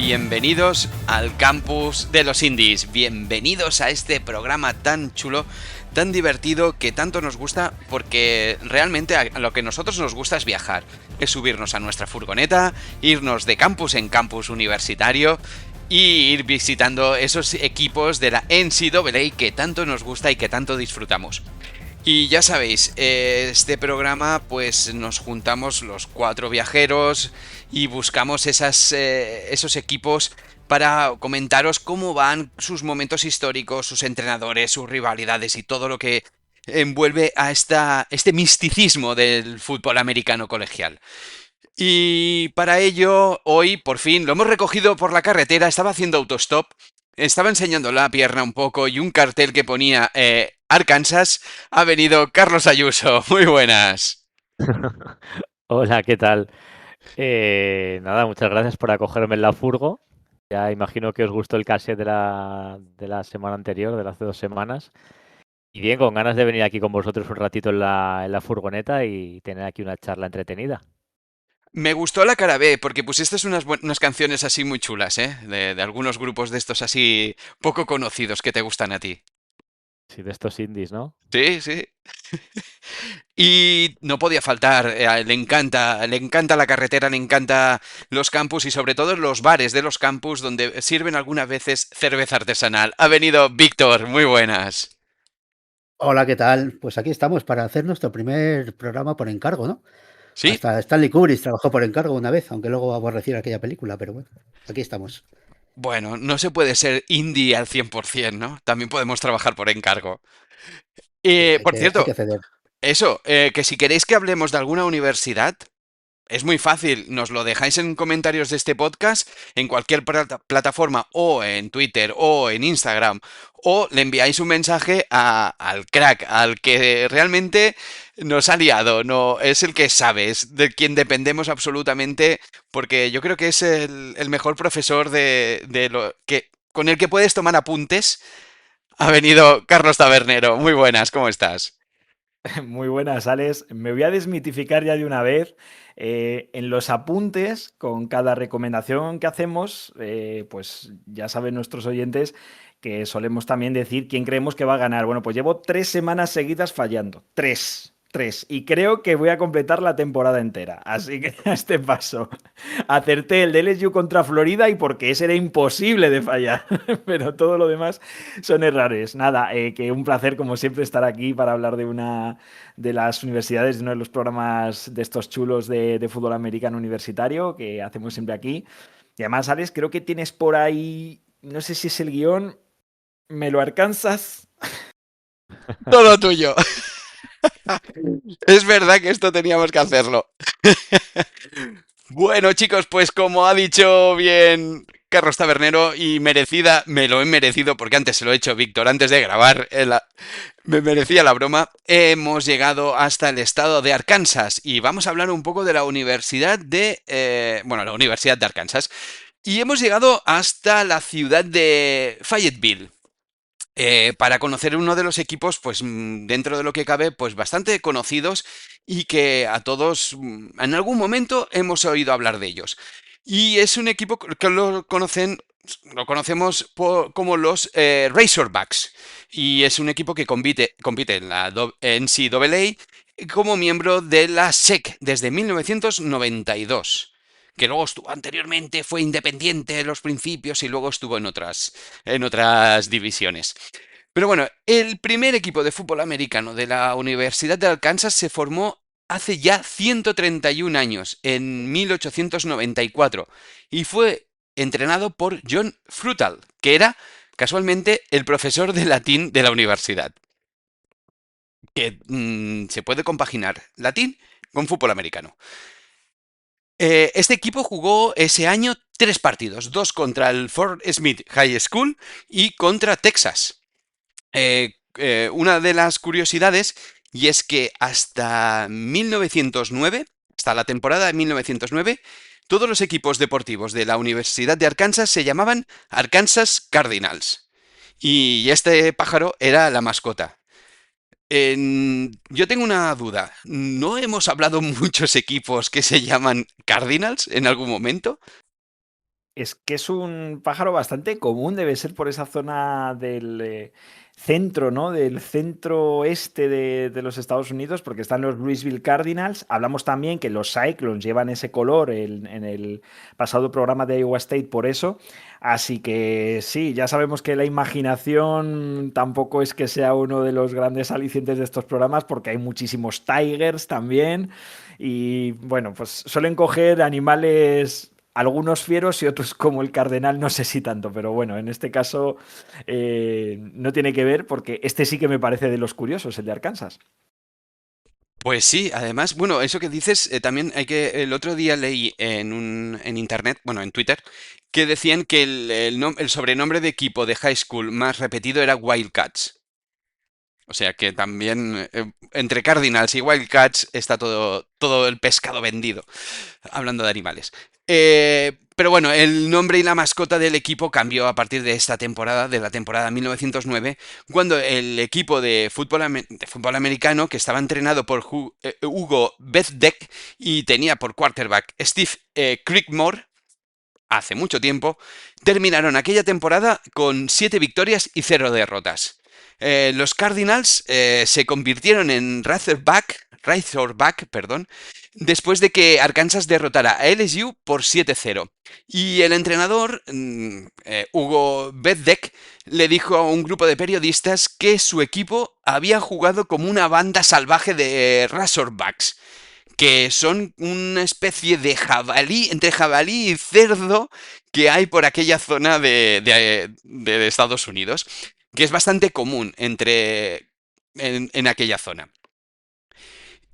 Bienvenidos al campus de los indies, bienvenidos a este programa tan chulo, tan divertido, que tanto nos gusta, porque realmente a lo que a nosotros nos gusta es viajar, es subirnos a nuestra furgoneta, irnos de campus en campus universitario y ir visitando esos equipos de la NCAA que tanto nos gusta y que tanto disfrutamos. Y ya sabéis, este programa pues nos juntamos los 4 viajeros y buscamos esos equipos para comentaros cómo van sus momentos históricos, sus entrenadores, sus rivalidades y todo lo que envuelve a este misticismo del fútbol americano colegial. Y para ello, hoy por fin lo hemos recogido por la carretera, estaba haciendo autostop, estaba enseñando la pierna un poco y un cartel que ponía Arkansas. Ha venido Carlos Ayuso. Muy buenas. Hola, ¿qué tal? Nada, muchas gracias por acogerme en la furgo. Ya imagino que os gustó el cassette de la semana anterior, de hace 2 semanas. Y bien, con ganas de venir aquí con vosotros un ratito en la furgoneta y tener aquí una charla entretenida. Me gustó la cara B porque pusiste unas canciones así muy chulas, ¿eh? De algunos grupos de estos así poco conocidos que te gustan a ti. Sí, de estos indies, ¿no? Sí, sí. Y no podía faltar, le encanta la carretera, le encanta los campus y sobre todo los bares de los campus donde sirven algunas veces cerveza artesanal. Ha venido Víctor, muy buenas. Hola, ¿qué tal? Pues aquí estamos para hacer nuestro primer programa por encargo, ¿no? Sí, Hasta Stanley Kubrick trabajó por encargo una vez, aunque luego aborreciera aquella película, pero bueno, aquí estamos. bueno, no se puede ser indie al 100%, ¿no? También podemos trabajar por encargo. Sí, Por hay cierto, que ceder. eso, que si queréis que hablemos de alguna universidad, es muy fácil, nos lo dejáis en comentarios de este podcast, en cualquier plataforma, o en Twitter, o en Instagram, o le enviáis un mensaje al crack, al que realmente nos ha liado, no, es el que sabe, es de quien dependemos absolutamente, porque yo creo que es el mejor profesor con el que puedes tomar apuntes. Ha venido Carlos Tabernero. Muy buenas, ¿cómo estás? Muy buenas, Alex. Me voy a desmitificar ya de una vez. En los apuntes, con cada recomendación que hacemos, pues ya saben nuestros oyentes que solemos también decir quién creemos que va a ganar. Bueno, pues llevo 3 semanas seguidas fallando. Tres. Tres. Y creo que voy a completar la temporada entera. Así que a este paso. Acerté el de LSU contra Florida y porque ese era imposible de fallar. Pero todo lo demás son errores. Nada, que un placer como siempre estar aquí para hablar de una de las universidades, de uno de los programas de estos chulos de fútbol americano universitario que hacemos siempre aquí. Y además, Alex, creo que tienes por ahí, no sé si es el guión, ¿me lo alcanzas? Todo tuyo. Es verdad que esto teníamos que hacerlo. Bueno, chicos, pues como ha dicho bien Carlos Tabernero, y merecida, me lo he merecido porque antes se lo he hecho Víctor antes de grabar, me merecía la broma. Hemos llegado hasta el estado de Arkansas y vamos a hablar un poco de la Universidad la Universidad de Arkansas. Y hemos llegado hasta la ciudad de Fayetteville. Para conocer uno de los equipos, pues dentro de lo que cabe, pues bastante conocidos y que a todos en algún momento hemos oído hablar de ellos. Y es un equipo que lo conocemos como los Razorbacks. Y es un equipo que compite en la NCAA como miembro de la SEC desde 1992. Que luego estuvo anteriormente, fue independiente en los principios y luego estuvo en otras divisiones. Pero bueno, el primer equipo de fútbol americano de la Universidad de Arkansas se formó hace ya 131 años, en 1894, y fue entrenado por John Frutal, que era casualmente el profesor de latín de la universidad. Que se puede compaginar latín con fútbol americano. Este equipo jugó ese año 3 partidos, dos contra el Fort Smith High School y contra Texas. Una de las curiosidades, y es que hasta 1909, hasta la temporada de 1909, todos los equipos deportivos de la Universidad de Arkansas se llamaban Arkansas Cardinals. Y este pájaro era la mascota. Yo tengo una duda. ¿No hemos hablado muchos equipos que se llaman Cardinals en algún momento? es que es un pájaro bastante común, debe ser por esa zona del centro, ¿no? Del centro oeste de los Estados Unidos, porque están los Louisville Cardinals. Hablamos también que los Cyclones llevan ese color en el pasado programa de Iowa State por eso. Así que sí, ya sabemos que la imaginación tampoco es que sea uno de los grandes alicientes de estos programas, porque hay muchísimos Tigers también. Y bueno, pues suelen coger animales, algunos fieros y otros como el cardenal, no sé si tanto, pero bueno, en este caso no tiene que ver porque este sí que me parece de los curiosos, el de Arkansas. Pues sí, además, bueno, eso que dices, también el otro día leí en internet, bueno, en Twitter, que decían que el sobrenombre de equipo de high school más repetido era Wildcats. O sea que también entre Cardinals y Wildcats está todo el pescado vendido, hablando de animales. Pero bueno, el nombre y la mascota del equipo cambió a partir de esta temporada, de la temporada 1909, cuando el equipo de fútbol americano, que estaba entrenado por Hugo Bezdek y tenía por quarterback Steve Creekmore, hace mucho tiempo, terminaron aquella temporada con 7 victorias y 0 derrotas. Los Cardinals se convirtieron en Razorback, perdón, después de que Arkansas derrotara a LSU por 7-0. Y el entrenador, Hugo Bezdek, le dijo a un grupo de periodistas que su equipo había jugado como una banda salvaje de Razorbacks, que son una especie de jabalí, entre jabalí y cerdo que hay por aquella zona de Estados Unidos, que es bastante común en aquella zona.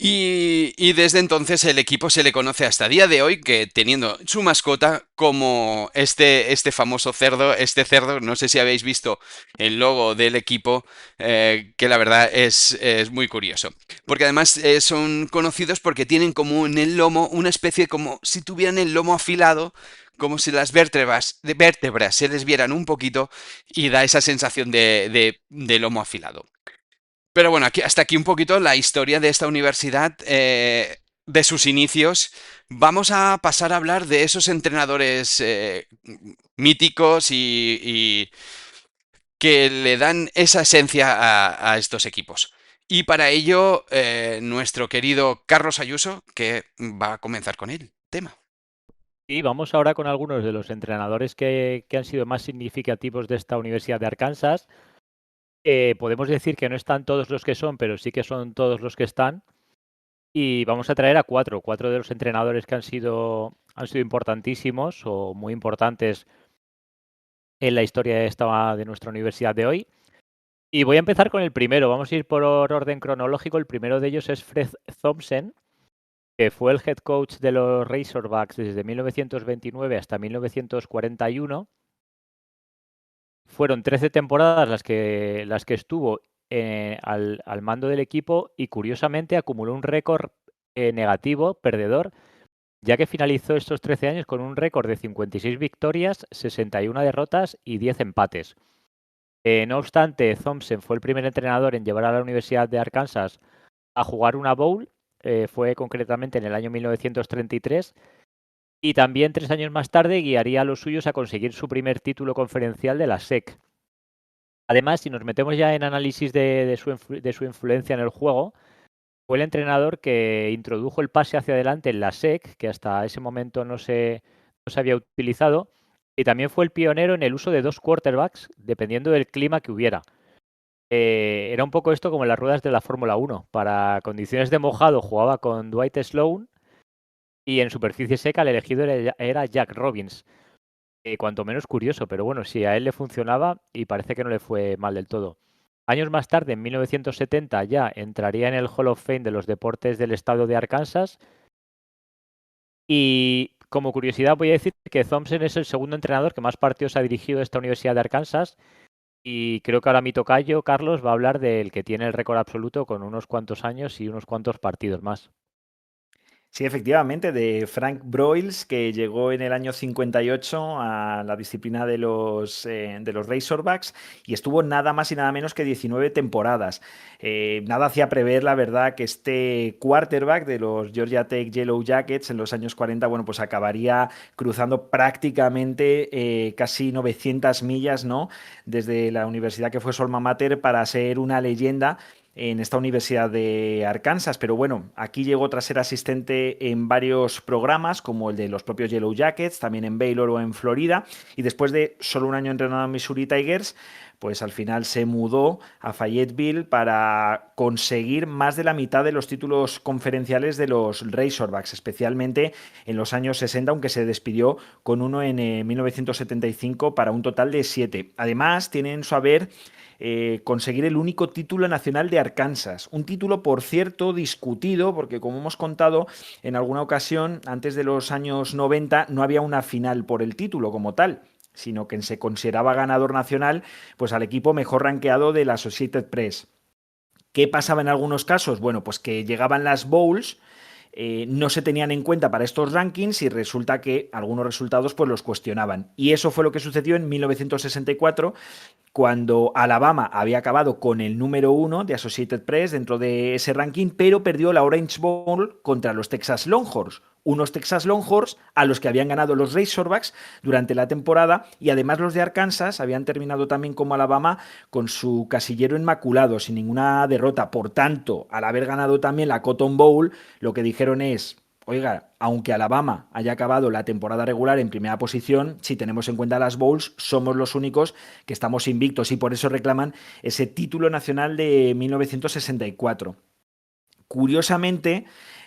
Y desde entonces el equipo se le conoce hasta día de hoy, que teniendo su mascota como este famoso cerdo. Este cerdo, no sé si habéis visto el logo del equipo, que la verdad es muy curioso. Porque además son conocidos porque tienen como en el lomo una especie como si tuvieran el lomo afilado, como si las vértebras se les vieran un poquito y da esa sensación de lomo afilado. Pero bueno, hasta aquí un poquito la historia de esta universidad, de sus inicios. Vamos a pasar a hablar de esos entrenadores míticos y que le dan esa esencia a estos equipos. Y para ello, nuestro querido Carlos Ayuso, que va a comenzar con el tema. Y vamos ahora con algunos de los entrenadores que han sido más significativos de esta Universidad de Arkansas. Podemos decir que no están todos los que son, pero sí que son todos los que están. Y vamos a traer a cuatro de los entrenadores que han sido importantísimos o muy importantes en la historia de nuestra universidad de hoy. Y voy a empezar con el primero. Vamos a ir por orden cronológico. El primero de ellos es Fred Thompson, que fue el head coach de los Razorbacks desde 1929 hasta 1941. Fueron 13 temporadas las que estuvo al mando del equipo y curiosamente acumuló un récord negativo, perdedor, ya que finalizó estos 13 años con un récord de 56 victorias, 61 derrotas y 10 empates. No obstante, Thompson fue el primer entrenador en llevar a la Universidad de Arkansas a jugar una bowl, fue concretamente en el año 1933, y también 3 años más tarde guiaría a los suyos a conseguir su primer título conferencial de la SEC. Además, si nos metemos ya en análisis de su influencia en el juego, fue el entrenador que introdujo el pase hacia adelante en la SEC, que hasta ese momento no se había utilizado, y también fue el pionero en el uso de 2 quarterbacks, dependiendo del clima que hubiera. Era un poco esto como en las ruedas de la Fórmula 1. Para condiciones de mojado jugaba con Dwight Sloan y en superficie seca el elegido era Jack Robbins. Cuanto menos curioso, pero bueno, sí, a él le funcionaba y parece que no le fue mal del todo. Años más tarde, en 1970, ya entraría en el Hall of Fame de los deportes del estado de Arkansas. Y como curiosidad voy a decir que Thompson es el segundo entrenador que más partidos ha dirigido esta Universidad de Arkansas. Y creo que ahora mi tocayo, Carlos, va a hablar del que tiene el récord absoluto con unos cuantos años y unos cuantos partidos más. Sí, efectivamente, de Frank Broyles, que llegó en el año 58 a la disciplina de los Razorbacks y estuvo nada más y nada menos que 19 temporadas. Nada hacía prever, la verdad, que este quarterback de los Georgia Tech Yellow Jackets en los años 40, bueno, pues acabaría cruzando prácticamente casi 900 millas, ¿no? Desde la universidad que fue su alma mater para ser una leyenda en esta Universidad de Arkansas, pero bueno, aquí llegó tras ser asistente en varios programas, como el de los propios Yellow Jackets, también en Baylor o en Florida, y después de solo un año entrenado en Missouri Tigers, pues al final se mudó a Fayetteville para conseguir más de la mitad de los títulos conferenciales de los Razorbacks, especialmente en los años 60, aunque se despidió con uno en 1975 para un total de 7. Además, tiene en su haber conseguir el único título nacional de Arkansas. Un título, por cierto, discutido, porque como hemos contado en alguna ocasión, antes de los años 90 no había una final por el título como tal, sino que se consideraba ganador nacional pues al equipo mejor rankeado de la Associated Press. ¿Qué pasaba en algunos casos? Bueno, pues que llegaban las bowls, no se tenían en cuenta para estos rankings y resulta que algunos resultados pues los cuestionaban. Y eso fue lo que sucedió en 1964, cuando Alabama había acabado con el número 1 de Associated Press dentro de ese ranking, pero perdió la Orange Bowl contra los Texas Longhorns. Unos Texas Longhorns a los que habían ganado los Razorbacks durante la temporada, y además los de Arkansas habían terminado también como Alabama con su casillero inmaculado, sin ninguna derrota. Por tanto, al haber ganado también la Cotton Bowl, lo que dijeron es: oiga, aunque Alabama haya acabado la temporada regular en primera posición, si tenemos en cuenta las bowls, somos los únicos que estamos invictos, y por eso reclaman ese título nacional de 1964. Curiosamente,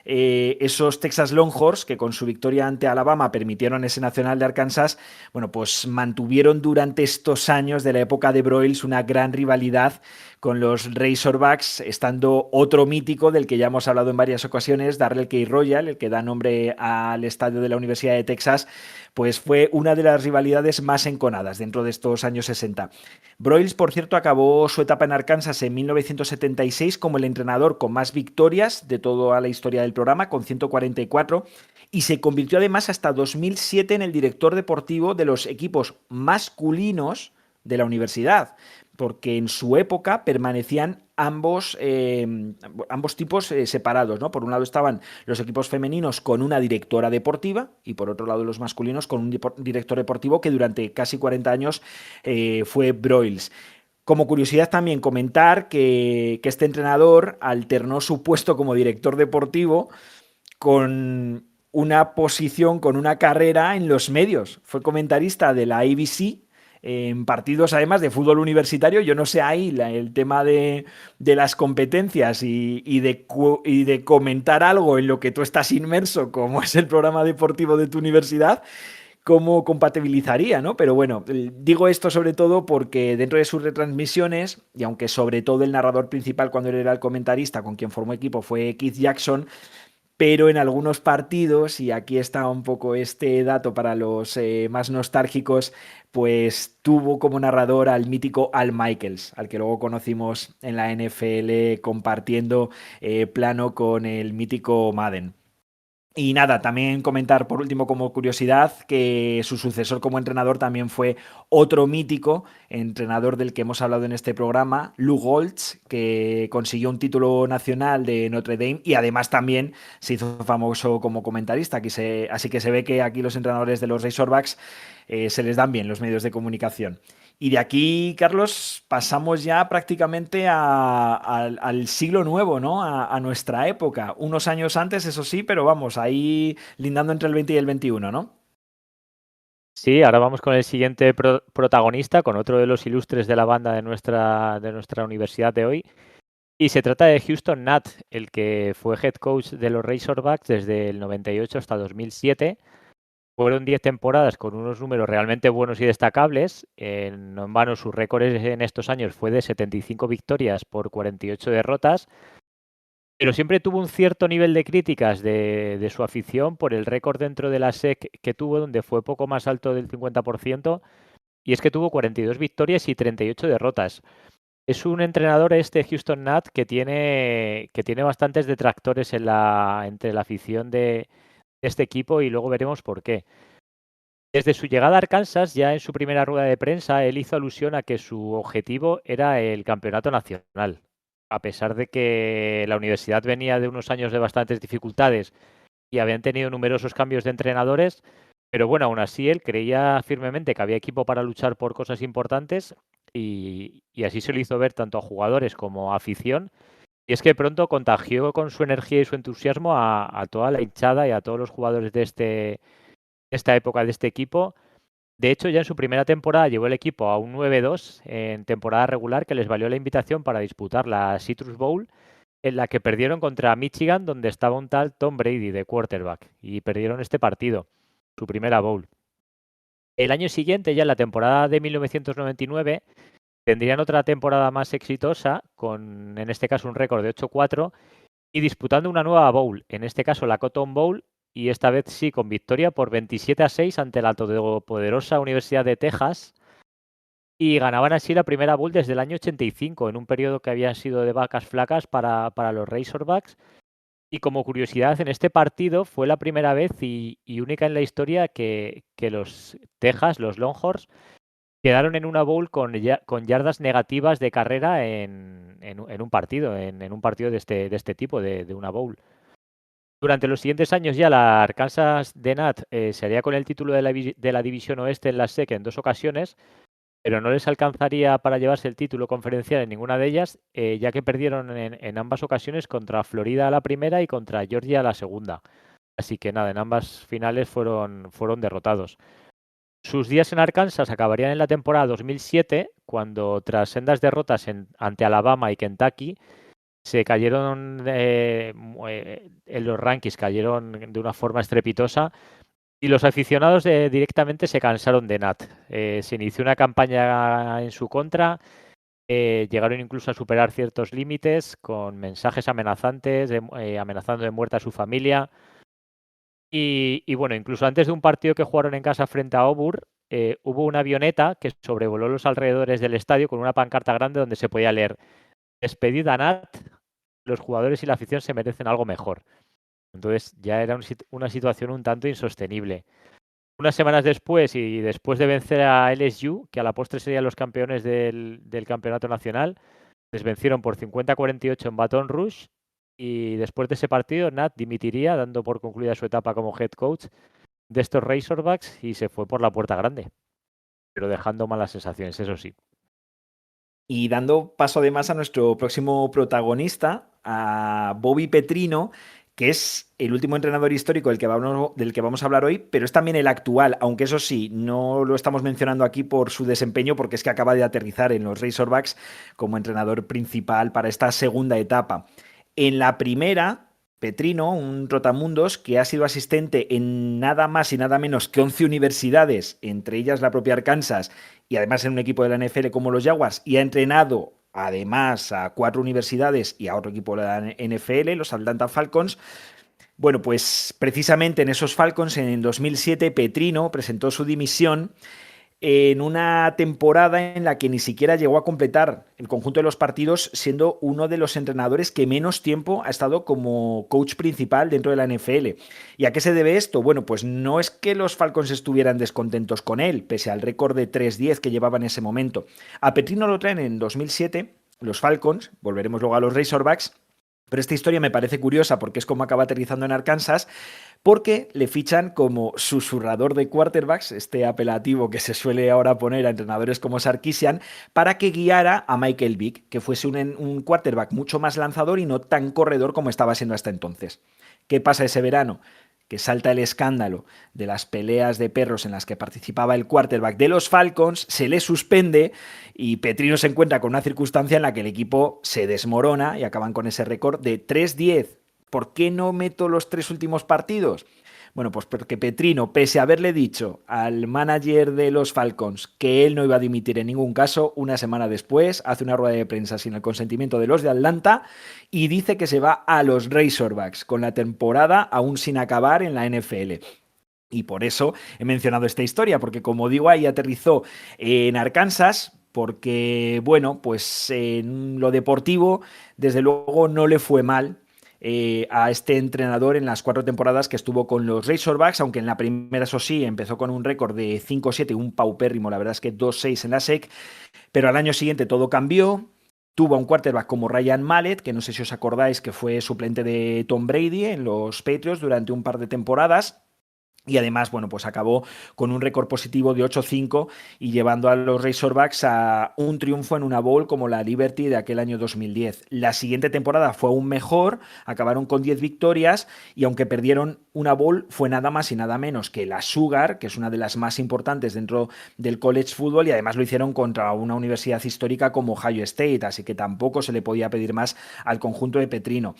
esos Texas Longhorns, que con su victoria ante Alabama permitieron ese nacional de Arkansas, bueno, pues mantuvieron durante estos años de la época de Broyles una gran rivalidad con los Razorbacks, estando otro mítico del que ya hemos hablado en varias ocasiones, Darrell K. Royal, el que da nombre al estadio de la Universidad de Texas, pues fue una de las rivalidades más enconadas dentro de estos años 60. Broyles, por cierto, acabó su etapa en Arkansas en 1976 como el entrenador con más victorias de toda la historia del programa, con 144, y se convirtió además hasta 2007 en el director deportivo de los equipos masculinos de la universidad, porque en su época permanecían ambos tipos separados, ¿no? Por un lado estaban los equipos femeninos con una directora deportiva y por otro lado los masculinos con un director deportivo que durante casi 40 años fue Broyles. Como curiosidad también comentar que este entrenador alternó su puesto como director deportivo con una posición, con una carrera en los medios. Fue comentarista de la ABC en partidos además de fútbol universitario. Yo no sé ahí el tema de las competencias y de comentar algo en lo que tú estás inmerso, como es el programa deportivo de tu universidad, cómo compatibilizaría, ¿no? Pero bueno, digo esto sobre todo porque dentro de sus retransmisiones, y aunque sobre todo el narrador principal cuando él era el comentarista con quien formó equipo fue Keith Jackson, pero en algunos partidos, y aquí está un poco este dato para los más nostálgicos, pues tuvo como narrador al mítico Al Michaels, al que luego conocimos en la NFL compartiendo plano con el mítico Madden. Y nada, también comentar por último como curiosidad que su sucesor como entrenador también fue otro mítico entrenador del que hemos hablado en este programa, Lou Holtz, que consiguió un título nacional de Notre Dame y además también se hizo famoso como comentarista. Así que se ve que aquí los entrenadores de los Razorbacks se les dan bien los medios de comunicación. Y de aquí, Carlos, pasamos ya prácticamente al siglo nuevo, ¿no? A nuestra época. Unos años antes, eso sí, pero vamos, ahí lindando entre el 20 y el 21, ¿no? Sí, ahora vamos con el siguiente protagonista, con otro de los ilustres de la banda de nuestra universidad de hoy. Y se trata de Houston Nutt, el que fue head coach de los Razorbacks desde el 98 hasta 2007. Fueron 10 temporadas con unos números realmente buenos y destacables. No en vano, su récord en estos años fue de 75 victorias por 48 derrotas. Pero siempre tuvo un cierto nivel de críticas de su afición por el récord dentro de la SEC que tuvo, donde fue poco más alto del 50%. Y es que tuvo 42 victorias y 38 derrotas. Es un entrenador Houston Nutt que tiene bastantes detractores entre la afición de este equipo y luego veremos por qué. Desde su llegada a Arkansas, ya en su primera rueda de prensa, él hizo alusión a que su objetivo era el campeonato nacional. A pesar de que la universidad venía de unos años de bastantes dificultades y habían tenido numerosos cambios de entrenadores, pero bueno, aún así él creía firmemente que había equipo para luchar por cosas importantes y así se lo hizo ver tanto a jugadores como a afición. Y es que pronto contagió con su energía y su entusiasmo a toda la hinchada y a todos los jugadores de esta época de este equipo. De hecho, ya en su primera temporada llevó el equipo a un 9-2 en temporada regular que les valió la invitación para disputar la Citrus Bowl, en la que perdieron contra Michigan, donde estaba un tal Tom Brady de quarterback, y perdieron este partido, su primera bowl. El año siguiente, ya en la temporada de 1999, tendrían otra temporada más exitosa, con en este caso un récord de 8-4, y disputando una nueva bowl, en este caso la Cotton Bowl, y esta vez sí con victoria por 27-6 ante la todopoderosa Universidad de Texas, y ganaban así la primera bowl desde el año 85, en un periodo que había sido de vacas flacas para los Razorbacks. Y como curiosidad, en este partido fue la primera vez y única en la historia que los Texas, los Longhorns, quedaron en una bowl con yardas negativas de carrera en un partido, en un partido de este tipo, de una bowl. Durante los siguientes años ya la Arkansas de Nutt se haría con el título de la División Oeste en la SEC en 2 ocasiones, pero no les alcanzaría para llevarse el título conferencial en ninguna de ellas, ya que perdieron en ambas ocasiones contra Florida la primera y contra Georgia la segunda. Así que nada, en ambas finales fueron derrotados. Sus días en Arkansas acabarían en la temporada 2007, cuando tras sendas derrotas ante Alabama y Kentucky, se cayeron en los rankings, cayeron de una forma estrepitosa. Y los aficionados directamente se cansaron de Nutt. Se inició una campaña en su contra, llegaron incluso a superar ciertos límites con mensajes amenazantes, amenazando de muerte a su familia. Y bueno, incluso antes de un partido que jugaron en casa frente a Auburn, hubo una avioneta que sobrevoló los alrededores del estadio con una pancarta grande donde se podía leer: "Despedid a Nutt, los jugadores y la afición se merecen algo mejor". Entonces ya era una situación un tanto insostenible. Unas semanas después y después de vencer a LSU, que a la postre serían los campeones del campeonato nacional, les vencieron por 50-48 en Baton Rouge y después de ese partido Nutt dimitiría dando por concluida su etapa como head coach de estos Razorbacks y se fue por la puerta grande, pero dejando malas sensaciones, eso sí. Y dando paso además a nuestro próximo protagonista, a Bobby Petrino, que es el último entrenador histórico del que vamos a hablar hoy, pero es también el actual, aunque eso sí, no lo estamos mencionando aquí por su desempeño, porque es que acaba de aterrizar en los Razorbacks como entrenador principal para esta segunda etapa. En la primera, Petrino, un trotamundos que ha sido asistente en nada más y nada menos que 11 universidades, entre ellas la propia Arkansas, y además en un equipo de la NFL como los Jaguars, y ha entrenado además a 4 universidades y a otro equipo de la NFL, los Atlanta Falcons. Bueno, pues precisamente en esos Falcons, en el 2007, Petrino presentó su dimisión en una temporada en la que ni siquiera llegó a completar el conjunto de los partidos, siendo uno de los entrenadores que menos tiempo ha estado como coach principal dentro de la NFL. ¿Y a qué se debe esto? Bueno, pues no es que los Falcons estuvieran descontentos con él, pese al récord de 3-10 que llevaba en ese momento. A Petrino lo traen en 2007, los Falcons, volveremos luego a los Razorbacks, pero esta historia me parece curiosa porque es como acaba aterrizando en Arkansas, porque le fichan como susurrador de quarterbacks, este apelativo que se suele ahora poner a entrenadores como Sarkisian, para que guiara a Michael Vick, que fuese un quarterback mucho más lanzador y no tan corredor como estaba siendo hasta entonces. ¿Qué pasa ese verano? Que salta el escándalo de las peleas de perros en las que participaba el quarterback de los Falcons, se le suspende y Petrino se encuentra con una circunstancia en la que el equipo se desmorona y acaban con ese récord de 3-10. ¿Por qué no meto los 3 últimos partidos? Bueno, pues porque Petrino, pese a haberle dicho al manager de los Falcons que él no iba a dimitir en ningún caso, una semana después hace una rueda de prensa sin el consentimiento de los de Atlanta y dice que se va a los Razorbacks, con la temporada aún sin acabar en la NFL. Y por eso he mencionado esta historia, porque como digo, ahí aterrizó en Arkansas, porque, bueno, pues en lo deportivo, desde luego no le fue mal a este entrenador en las 4 temporadas que estuvo con los Razorbacks, aunque en la primera, eso sí, empezó con un récord de 5-7, un paupérrimo, la verdad es que 2-6 en la SEC, pero al año siguiente todo cambió. Tuvo a un quarterback como Ryan Mallett, que no sé si os acordáis que fue suplente de Tom Brady en los Patriots durante un par de temporadas. Y además, bueno, pues acabó con un récord positivo de 8-5 y llevando a los Razorbacks a un triunfo en una bowl como la Liberty de aquel año 2010. La siguiente temporada fue aún mejor, acabaron con 10 victorias y aunque perdieron una bowl, fue nada más y nada menos que la Sugar, que es una de las más importantes dentro del college football, y además lo hicieron contra una universidad histórica como Ohio State, así que tampoco se le podía pedir más al conjunto de Petrino.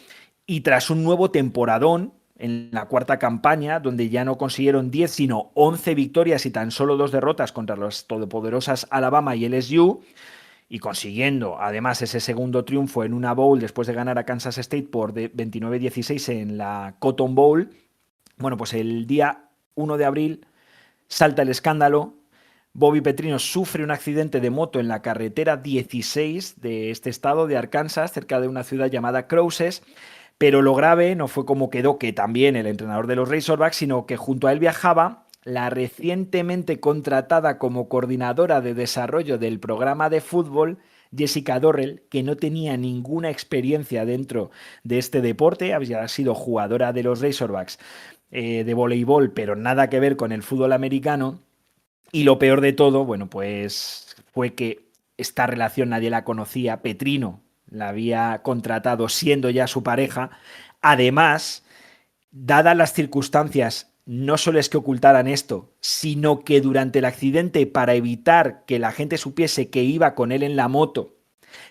Y tras un nuevo temporadón, en la cuarta campaña, donde ya no consiguieron 10, sino 11 victorias y tan solo 2 derrotas contra las todopoderosas Alabama y LSU, y consiguiendo además ese segundo triunfo en una bowl después de ganar a Kansas State por 29-16 en la Cotton Bowl. Bueno, pues el día 1 de abril salta el escándalo. Bobby Petrino sufre un accidente de moto en la carretera 16 de este estado de Arkansas, cerca de una ciudad llamada Crosses. Pero lo grave no fue como quedó, que también el entrenador de los Razorbacks, sino que junto a él viajaba la recientemente contratada como coordinadora de desarrollo del programa de fútbol, Jessica Dorrell, que no tenía ninguna experiencia dentro de este deporte, había sido jugadora de los Razorbacks de voleibol, pero nada que ver con el fútbol americano. Y lo peor de todo, bueno, pues fue que esta relación nadie la conocía. Petrino la había contratado siendo ya su pareja. Además, dadas las circunstancias, no solo es que ocultaran esto, sino que durante el accidente, para evitar que la gente supiese que iba con él en la moto,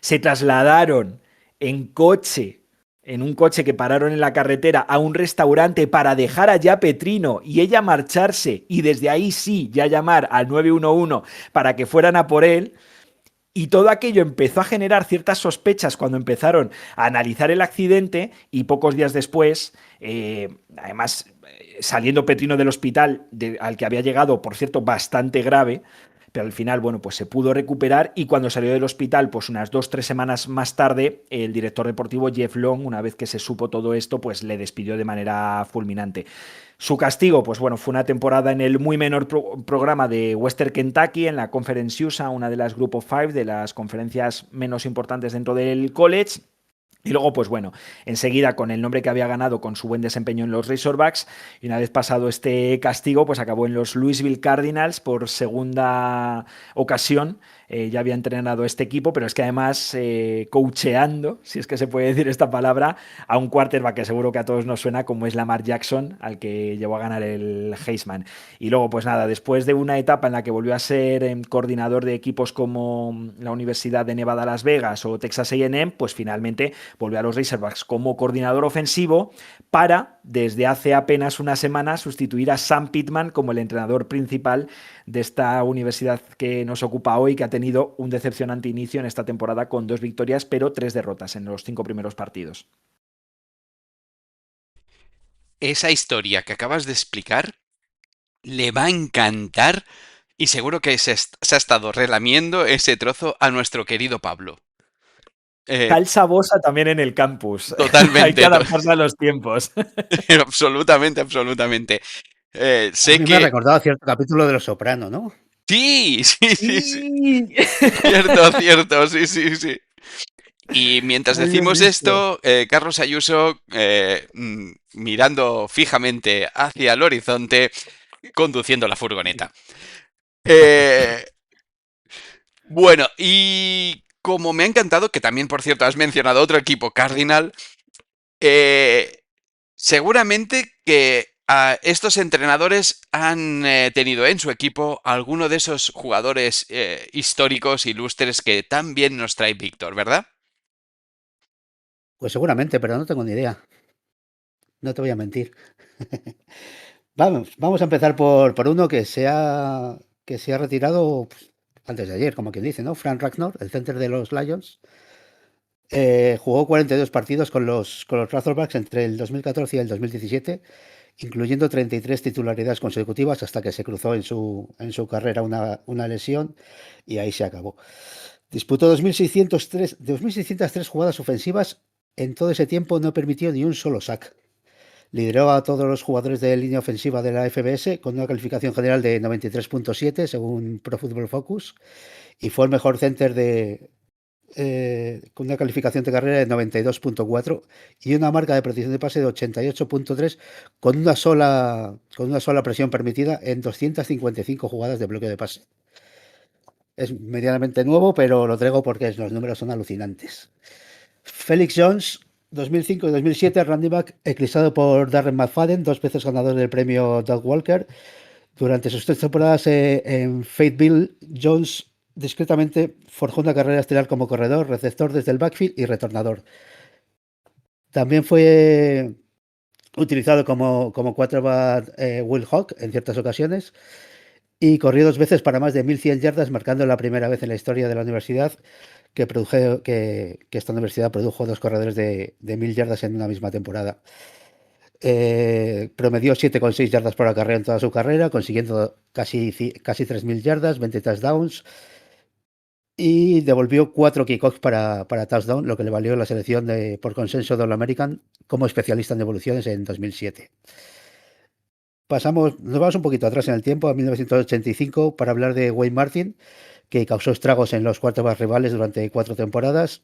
se trasladaron en coche, en un coche que pararon en la carretera, a un restaurante para dejar allá a Petrino y ella marcharse y desde ahí sí ya llamar al 911 para que fueran a por él. Y todo aquello empezó a generar ciertas sospechas cuando empezaron a analizar el accidente y pocos días después, además saliendo Petrino del hospital al que había llegado, por cierto, bastante grave, pero al final, bueno, pues se pudo recuperar y cuando salió del hospital, pues unas 2-3 semanas más tarde, el director deportivo Jeff Long, una vez que se supo todo esto, pues le despidió de manera fulminante. Su castigo, pues bueno, fue una temporada en el muy menor programa de Western Kentucky, en la Conference USA, una de las Group of Five, de las conferencias menos importantes dentro del college. Y luego, pues bueno, enseguida con el nombre que había ganado con su buen desempeño en los Razorbacks, y una vez pasado este castigo, pues acabó en los Louisville Cardinals por segunda ocasión. Ya había entrenado este equipo, pero es que además coacheando, si es que se puede decir esta palabra, a un quarterback que seguro que a todos nos suena, como es Lamar Jackson, al que llevó a ganar el Heisman. Y luego, pues nada, después de una etapa en la que volvió a ser coordinador de equipos como la Universidad de Nevada, Las Vegas o Texas A&M, pues finalmente volvió a los Razorbacks como coordinador ofensivo para, desde hace apenas una semana, sustituir a Sam Pittman como el entrenador principal de esta universidad que nos ocupa hoy, que ha tenido un decepcionante inicio en esta temporada con 2 victorias, pero 3 derrotas en los 5 primeros partidos. Esa historia que acabas de explicar le va a encantar y seguro que se ha estado relamiendo ese trozo a nuestro querido Pablo. Calza bosa también en el campus. Totalmente. Hay que adaptarse a los tiempos. Absolutamente, absolutamente. Sé a mí que... me ha recordado cierto capítulo de Los Soprano, ¿no? Sí, sí, sí, sí. Cierto, cierto, sí, sí, sí. Y mientras Muy bien decimos visto. esto, Carlos Ayuso, mirando fijamente hacia el horizonte, conduciendo la furgoneta. Bueno, y como me ha encantado, que también, por cierto, has mencionado otro equipo, Cardinal, seguramente que estos entrenadores han tenido en su equipo alguno de esos jugadores históricos, ilustres que tan bien nos trae Víctor, ¿verdad? Pues seguramente, pero no tengo ni idea. No te voy a mentir. Vamos a empezar por uno que se ha retirado pues, antes de ayer, como quien dice, ¿no? Frank Ragnour, el center de los Lions. Jugó 42 partidos con los Razorbacks entre el 2014 y el 2017 incluyendo 33 titularidades consecutivas hasta que se cruzó en su carrera una lesión y ahí se acabó. Disputó 2.603 jugadas ofensivas. En todo ese tiempo no permitió ni un solo sack. Lideró a todos los jugadores de línea ofensiva de la FBS con una calificación general de 93.7 según Pro Football Focus y fue el mejor center con una calificación de carrera de 92.4 y una marca de precisión de pase de 88.3 con una sola presión permitida en 255 jugadas de bloqueo de pase. Es medianamente nuevo, pero lo traigo porque los números son alucinantes. Felix Jones, 2005 y 2007, running back, eclipsado por Darren McFadden, 2 veces ganador del premio Doug Walker. Durante sus 3 temporadas en Fayetteville, Jones discretamente forjó una carrera estelar como corredor, receptor desde el backfield y retornador. También fue utilizado como quarterback Will Hawk en ciertas ocasiones y corrió 2 veces para más de 1.100 yardas, marcando la primera vez en la historia de la universidad que esta universidad produjo 2 corredores de 1.000 yardas en una misma temporada. Promedió 7,6 yardas por acarreo en toda su carrera, consiguiendo casi 3.000 yardas, 20 touchdowns y devolvió 4 kickoffs para touchdown, lo que le valió la selección por consenso de All-American como especialista en devoluciones en 2007. Nos vamos un poquito atrás en el tiempo, a 1985, para hablar de Wayne Martin, que causó estragos en los quarterbacks rivales durante 4 temporadas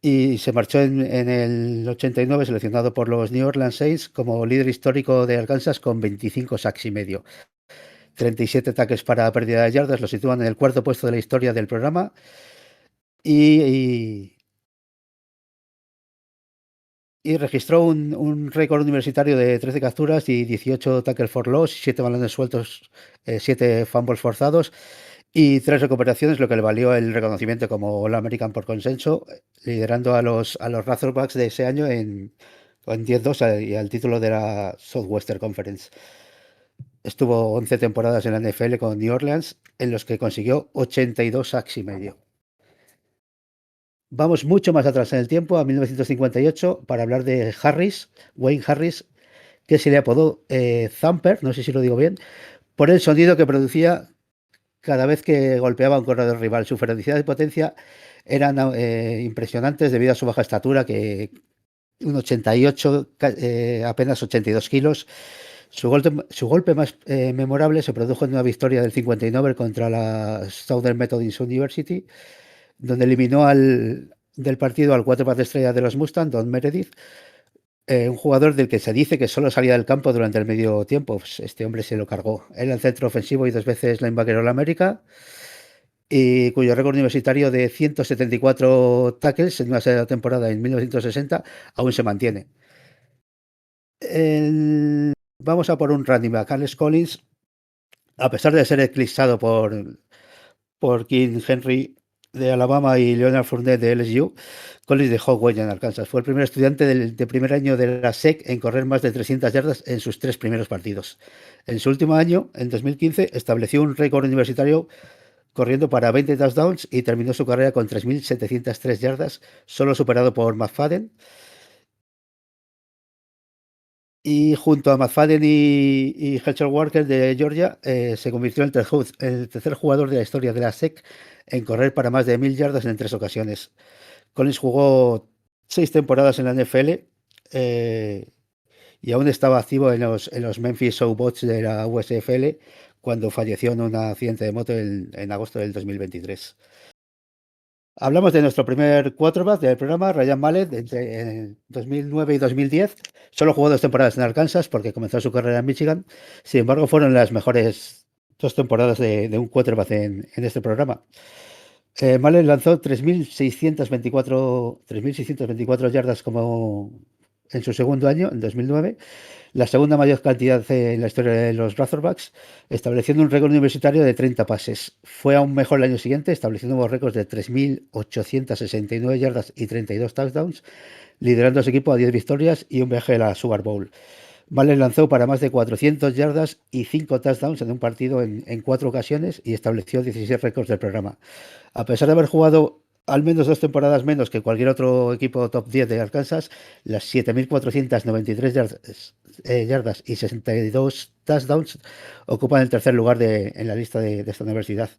y se marchó en el 89 seleccionado por los New Orleans Saints como líder histórico de Arkansas con 25 sacks y medio. 37 tackles para pérdida de yardas, lo sitúan en el 4º puesto de la historia del programa y registró un récord universitario de 13 capturas y 18 tackles for loss, 7 balones sueltos, 7 fumbles forzados y 3 recuperaciones, lo que le valió el reconocimiento como All-American por consenso, liderando a los Razorbacks de ese año en 10-2 y al título de la Southwestern Conference. Estuvo 11 temporadas en la NFL con New Orleans, en los que consiguió 82 sacks y medio. Vamos mucho más atrás en el tiempo, a 1958, para hablar de Wayne Harris, que se le apodó Thumper, no sé si lo digo bien, por el sonido que producía cada vez que golpeaba a un corredor rival. Su ferocidad y potencia eran impresionantes debido a su baja estatura, que un 88, apenas 82 kilos. Su golpe más memorable se produjo en una victoria del 59 contra la Southern Methodist University, donde eliminó del partido al quarterback de estrella de los Mustangs, Don Meredith, un jugador del que se dice que solo salía del campo durante el medio tiempo. Pues este hombre se lo cargó. Era el centro ofensivo y 2 veces linebacker All-America, y cuyo récord universitario de 174 tackles en una temporada en 1960 aún se mantiene. Vamos a por un running back, Alex Collins. A pesar de ser eclipsado por King Henry de Alabama y Leonard Fournette de LSU, Collins dejó huella en Arkansas. Fue el primer estudiante de primer año de la SEC en correr más de 300 yardas en sus 3 primeros partidos. En su último año, en 2015, estableció un récord universitario corriendo para 20 touchdowns y terminó su carrera con 3.703 yardas, solo superado por McFadden. Y junto a McFadden y Herschel Walker de Georgia, se convirtió en el tercer jugador de la historia de la SEC en correr para más de 1.000 yardas en 3 ocasiones. Collins jugó 6 temporadas en la NFL y aún estaba activo en los Memphis Showboats de la USFL cuando falleció en un accidente de moto en agosto del 2023. Hablamos de nuestro primer quarterback del programa, Ryan Mallett, entre 2009 y 2010. Solo jugó 2 temporadas en Arkansas porque comenzó su carrera en Michigan. Sin embargo, fueron las mejores 2 temporadas de un quarterback en este programa. Mallett lanzó 3.624 yardas como en su segundo año, en 2009, la segunda mayor cantidad en la historia de los Razorbacks, estableciendo un récord universitario de 30 pases. Fue aún mejor el año siguiente, estableciendo nuevos récords de 3.869 yardas y 32 touchdowns, liderando a su equipo a 10 victorias y un viaje a la Sugar Bowl. Mallett lanzó para más de 400 yardas y 5 touchdowns en un partido en 4 ocasiones y estableció 16 récords del programa. A pesar de haber jugado al menos 2 temporadas menos que cualquier otro equipo top 10 de Arkansas, las 7.493 yardas y 62 touchdowns ocupan el tercer lugar en la lista de esta universidad.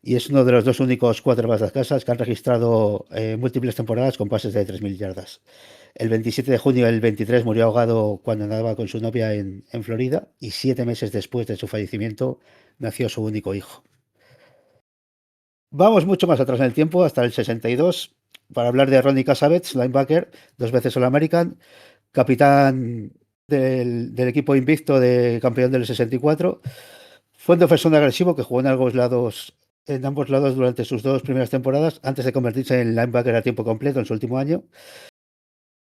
Y es uno de los dos únicos quarterbacks de Arkansas que han registrado múltiples temporadas con pases de 3.000 yardas. El 27 de junio del 23 murió ahogado cuando nadaba con su novia en Florida, y 7 meses después de su fallecimiento nació su único hijo. Vamos mucho más atrás en el tiempo, hasta el 62, para hablar de Ronnie Kasavets, linebacker, 2 veces All-American, capitán del equipo invicto de campeón del 64. Fue un defensor agresivo que jugó en ambos lados durante sus 2 primeras temporadas, antes de convertirse en linebacker a tiempo completo en su último año.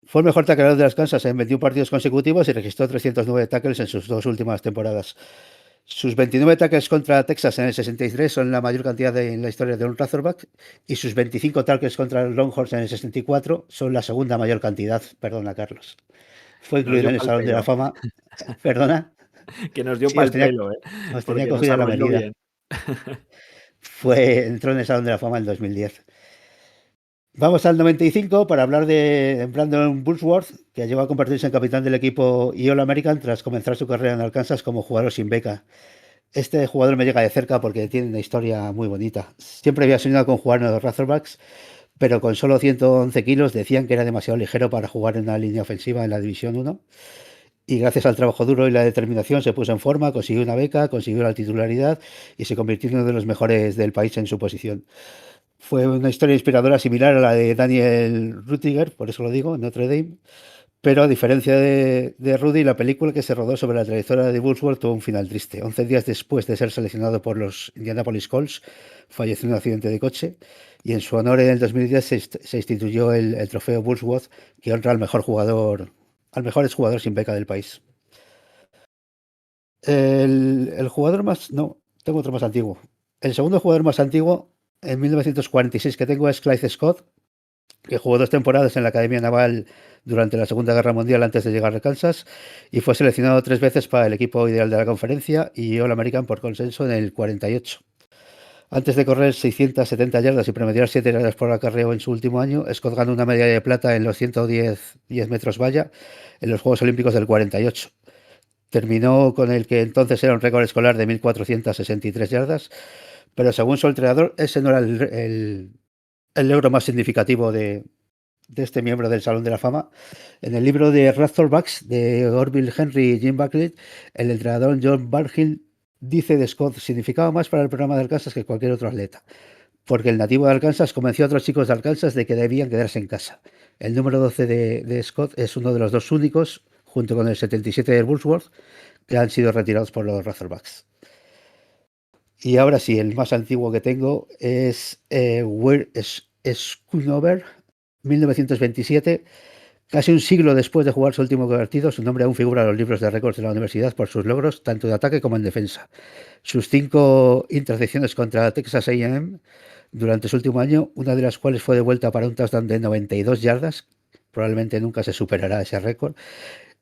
Fue el mejor tacleador de las Kansas en 21 partidos consecutivos y registró 309 tackles en sus 2 últimas temporadas. Sus 29 tackles contra Texas en el 63 son la mayor cantidad en la historia de un Razorback, y sus 25 tackles contra los Longhorns en el 64 son la segunda mayor cantidad. Perdona, Carlos. Fue Nos incluido dio en el pa'l Salón de la pelo. Fama. Perdona. Que nos dio Sí, pa'l pelo, os tenía porque nos cogida la arruinó medida. bien. Entró en el Salón de la Fama en 2010. Vamos al 95 para hablar de Brandon Bulsworth, que llegó a convertirse en capitán del equipo y All-American tras comenzar su carrera en Arkansas como jugador sin beca. Este jugador me llega de cerca porque tiene una historia muy bonita. Siempre había soñado con jugar en los Razorbacks, pero con solo 111 kilos decían que era demasiado ligero para jugar en una línea ofensiva en la División 1. Y gracias al trabajo duro y la determinación se puso en forma, consiguió una beca, consiguió la titularidad y se convirtió en uno de los mejores del país en su posición. Fue una historia inspiradora similar a la de Daniel Rüdiger, por eso lo digo, en Notre Dame. Pero a diferencia de Rudy, la película que se rodó sobre la trayectoria de Bulsworth tuvo un final triste. 11 días después de ser seleccionado por los Indianapolis Colts, falleció en un accidente de coche, y en su honor en el 2010 se instituyó el trofeo Bulsworth, que honra al mejor exjugador sin beca del país. El jugador más... No, tengo otro más antiguo. El segundo jugador más antiguo, en 1946, que tengo es Clyde Scott, que jugó 2 temporadas en la Academia Naval durante la Segunda Guerra Mundial antes de llegar a Kansas, y fue seleccionado 3 veces para el equipo ideal de la conferencia y All-American por consenso en el 48. Antes de correr 670 yardas y promediar 7 yardas por acarreo en su último año, Scott ganó una medalla de plata en los 110 metros valla en los Juegos Olímpicos del 48. Terminó con el que entonces era un récord escolar de 1.463 yardas, pero según su entrenador, ese no era el logro más significativo de este miembro del Salón de la Fama. En el libro de Razorbacks de Orville Henry y Jim Buckley, el entrenador John Barhill dice de Scott: significaba más para el programa de Arkansas que cualquier otro atleta, porque el nativo de Arkansas convenció a otros chicos de Arkansas de que debían quedarse en casa. El número 12 de Scott es uno de los dos únicos, junto con el 77 de Bulsworth, que han sido retirados por los Razorbacks. Y ahora sí, el más antiguo que tengo es Weir Schoonover, 1927. Casi un siglo después de jugar su último partido, su nombre aún figura en los libros de récords de la universidad por sus logros tanto de ataque como en defensa. Sus 5 intercepciones contra Texas A&M durante su último año, una de las cuales fue devuelta para un touchdown de 92 yardas, probablemente nunca se superará ese récord.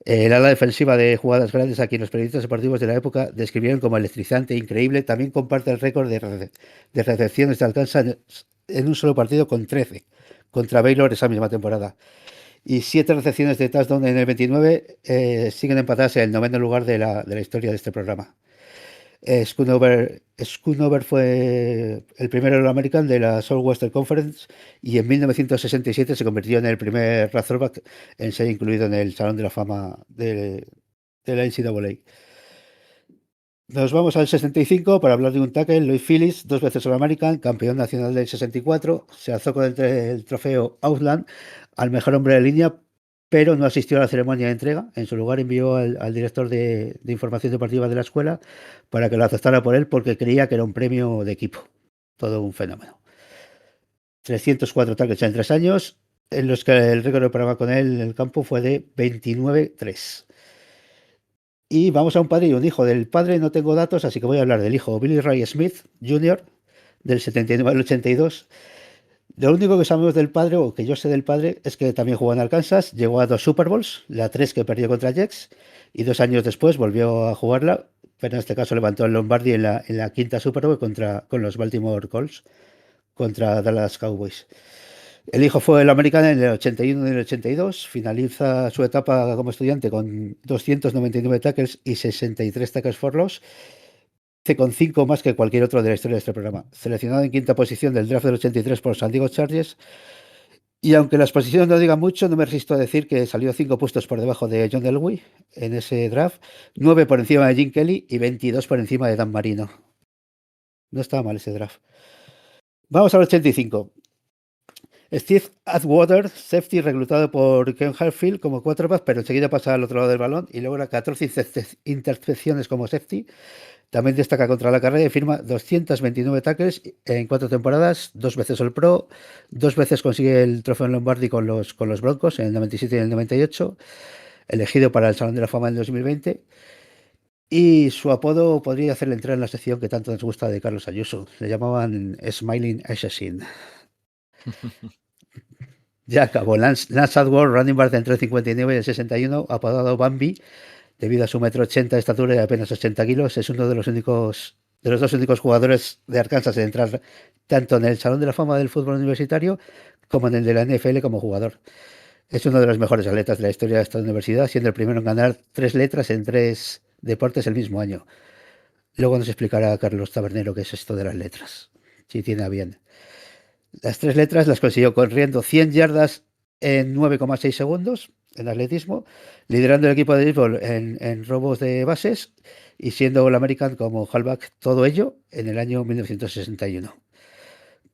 El ala defensiva de jugadas grandes, a quien los periodistas deportivos de la época describieron como electrizante e increíble, también comparte el récord de recepciones de Arkansas en un solo partido con 13 contra Baylor esa misma temporada. Y 7 recepciones de touchdown en el 29 siguen empatadas en el 9º lugar de la historia de este programa. Schoonover fue el primer All-American de la Southwestern Conference, y en 1967 se convirtió en el primer Razorback en ser incluido en el Salón de la Fama de la NCAA. Nos vamos al 65 para hablar de un tackle, Lloyd Phillips, 2 veces All-American, campeón nacional del 64. Se alzó con el trofeo Outland al mejor hombre de línea, pero no asistió a la ceremonia de entrega. En su lugar envió al director de información deportiva de la escuela para que lo aceptara por él, porque creía que era un premio de equipo. Todo un fenómeno. 304 tackles en 3 años, en los que el récord de programa con él en el campo fue de 29-3. Y vamos a un padre y un hijo. Del padre no tengo datos, así que voy a hablar del hijo, Billy Ray Smith Jr., del 79 al 82. Lo único que sabemos del padre, o que yo sé del padre, es que también jugó en Arkansas, llegó a 2 Super Bowls, la 3 que perdió contra Jets, y 2 años después volvió a jugarla, pero en este caso levantó el Lombardi en la 5ª Super Bowl con los Baltimore Colts, contra Dallas Cowboys. El hijo fue el americano en el 81 y en el 82. Finaliza su etapa como estudiante con 299 tackles y 63 tackles for loss, con 5 más que cualquier otro de la historia de este programa. Seleccionado en quinta posición del draft del 83 por San Diego Chargers. Y aunque las posiciones no digan mucho, no me resisto a decir que salió 5 puestos por debajo de John Elway en ese draft, 9 por encima de Jim Kelly y 22 por encima de Dan Marino. No estaba mal ese draft. Vamos al 85. Steve Atwater, safety, reclutado por Ken Harfield como quarterback, pero enseguida pasa al otro lado del balón y logra 14 intercepciones como safety. También destaca contra la carrera y firma 229 tackles en 4 temporadas, 2 veces All Pro, 2 veces consigue el trofeo Lombardi con los Broncos en el 97 y en el 98, elegido para el Salón de la Fama en el 2020. Y su apodo podría hacerle entrar en la sección que tanto nos gusta de Carlos Ayuso. Le llamaban Smiling Assassin. Ya acabó. Lance Atwood, running back entre el 59 y el 61, apodado Bambi, debido a su 1,80 m de estatura y apenas 80 kilos, es uno de los dos únicos jugadores de Arkansas en entrar tanto en el Salón de la Fama del fútbol universitario como en el de la NFL como jugador. Es uno de los mejores atletas de la historia de esta universidad, siendo el primero en ganar 3 letras en 3 deportes el mismo año. Luego nos explicará Carlos Tabernero qué es esto de las letras, si tiene a bien. Las 3 letras las consiguió corriendo 100 yardas en 9,6 segundos en atletismo, liderando el equipo de béisbol en robos de bases y siendo All-American como halfback, todo ello en el año 1961.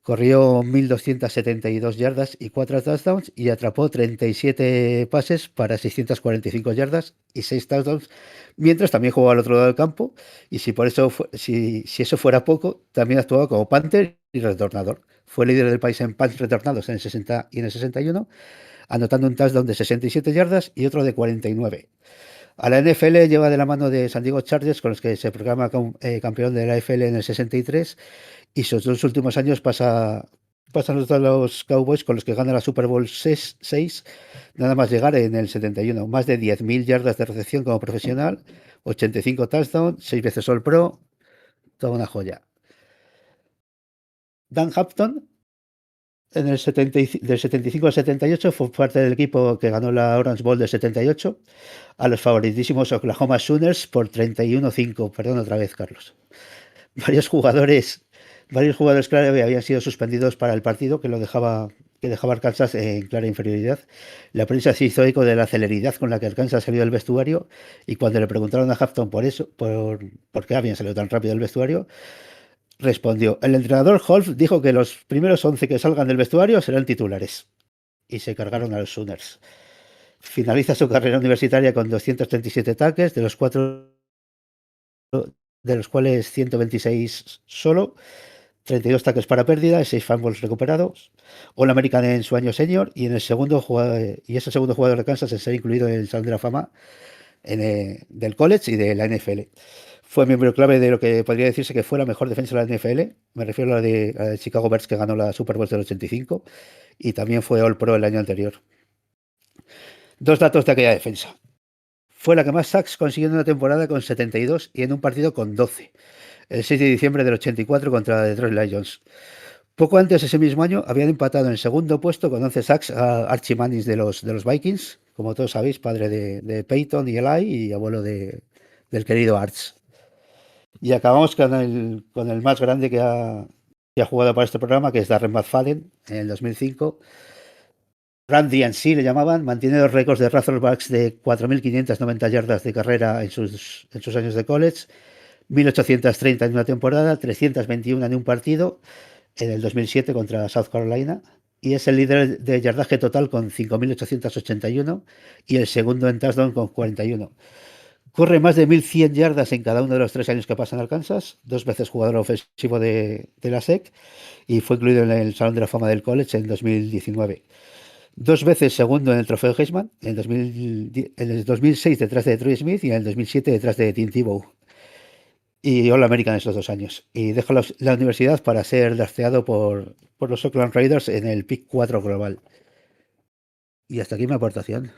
Corrió 1.272 yardas y 4 touchdowns y atrapó 37 pases para 645 yardas y 6 touchdowns, mientras también jugó al otro lado del campo y si eso fuera poco, también actuaba como punter y retornador. Fue líder del país en punts retornados en el 60 y en el 61, anotando un touchdown de 67 yardas y otro de 49. A la NFL lleva de la mano de San Diego Chargers, con los que se proclama campeón de la AFL en el 63, y sus 2 últimos años pasan los Cowboys, con los que gana la Super Bowl 6, nada más llegar en el 71. Más de 10.000 yardas de recepción como profesional, 85 touchdowns, 6 veces All Pro, toda una joya. Dan Hampton, del 75 al 78, fue parte del equipo que ganó la Orange Bowl del 78 a los favoritísimos Oklahoma Sooners por 31-5. Perdón otra vez, Carlos. Varios jugadores clave habían sido suspendidos para el partido que dejaba Arkansas en clara inferioridad. La prensa se hizo eco de la celeridad con la que Arkansas salió del vestuario y cuando le preguntaron a Hampton por qué habían salido tan rápido del vestuario, respondió: el entrenador Holf dijo que los primeros 11 que salgan del vestuario serán titulares. Y se cargaron a los Sooners. Finaliza su carrera universitaria con 237 tackles, de los cuales 126 solo, 32 tackles para pérdida y 6 fumbles recuperados. All-American en su año senior y es el segundo jugador de Kansas en ser incluido en el Salón de la Fama del college y de la NFL. Fue miembro clave de lo que podría decirse que fue la mejor defensa de la NFL. Me refiero a la de Chicago Bears, que ganó la Super Bowl del 85, y también fue All Pro el año anterior. 2 datos de aquella defensa. Fue la que más sacks consiguió en una temporada con 72 y en un partido con 12, el 6 de diciembre del 84 contra Detroit Lions. Poco antes, ese mismo año, habían empatado en el segundo puesto con 11 sacks a Archie Manning de los Vikings, como todos sabéis, padre de Peyton y Eli y abuelo del querido Arch. Y acabamos con el más grande que ha jugado para este programa, que es Darren McFadden, en el 2005. Randy en sí le llamaban, mantiene los récords de Razorbacks de 4.590 yardas de carrera en sus años de college, 1.830 en una temporada, 321 en un partido, en el 2007 contra South Carolina, y es el líder de yardaje total con 5.881 y el segundo en touchdown con 41. Corre más de 1.100 yardas en cada uno de los 3 años que pasa en Arkansas, 2 veces jugador ofensivo de la SEC y fue incluido en el Salón de la Fama del College en 2019. 2 veces segundo en el trofeo Heisman, en el 2006 detrás de Troy Smith y en el 2007 detrás de Tim Tebow. Y All-American esos 2 años. Y deja la universidad para ser drafteado por los Oakland Raiders en el pick 4 global. Y hasta aquí mi aportación.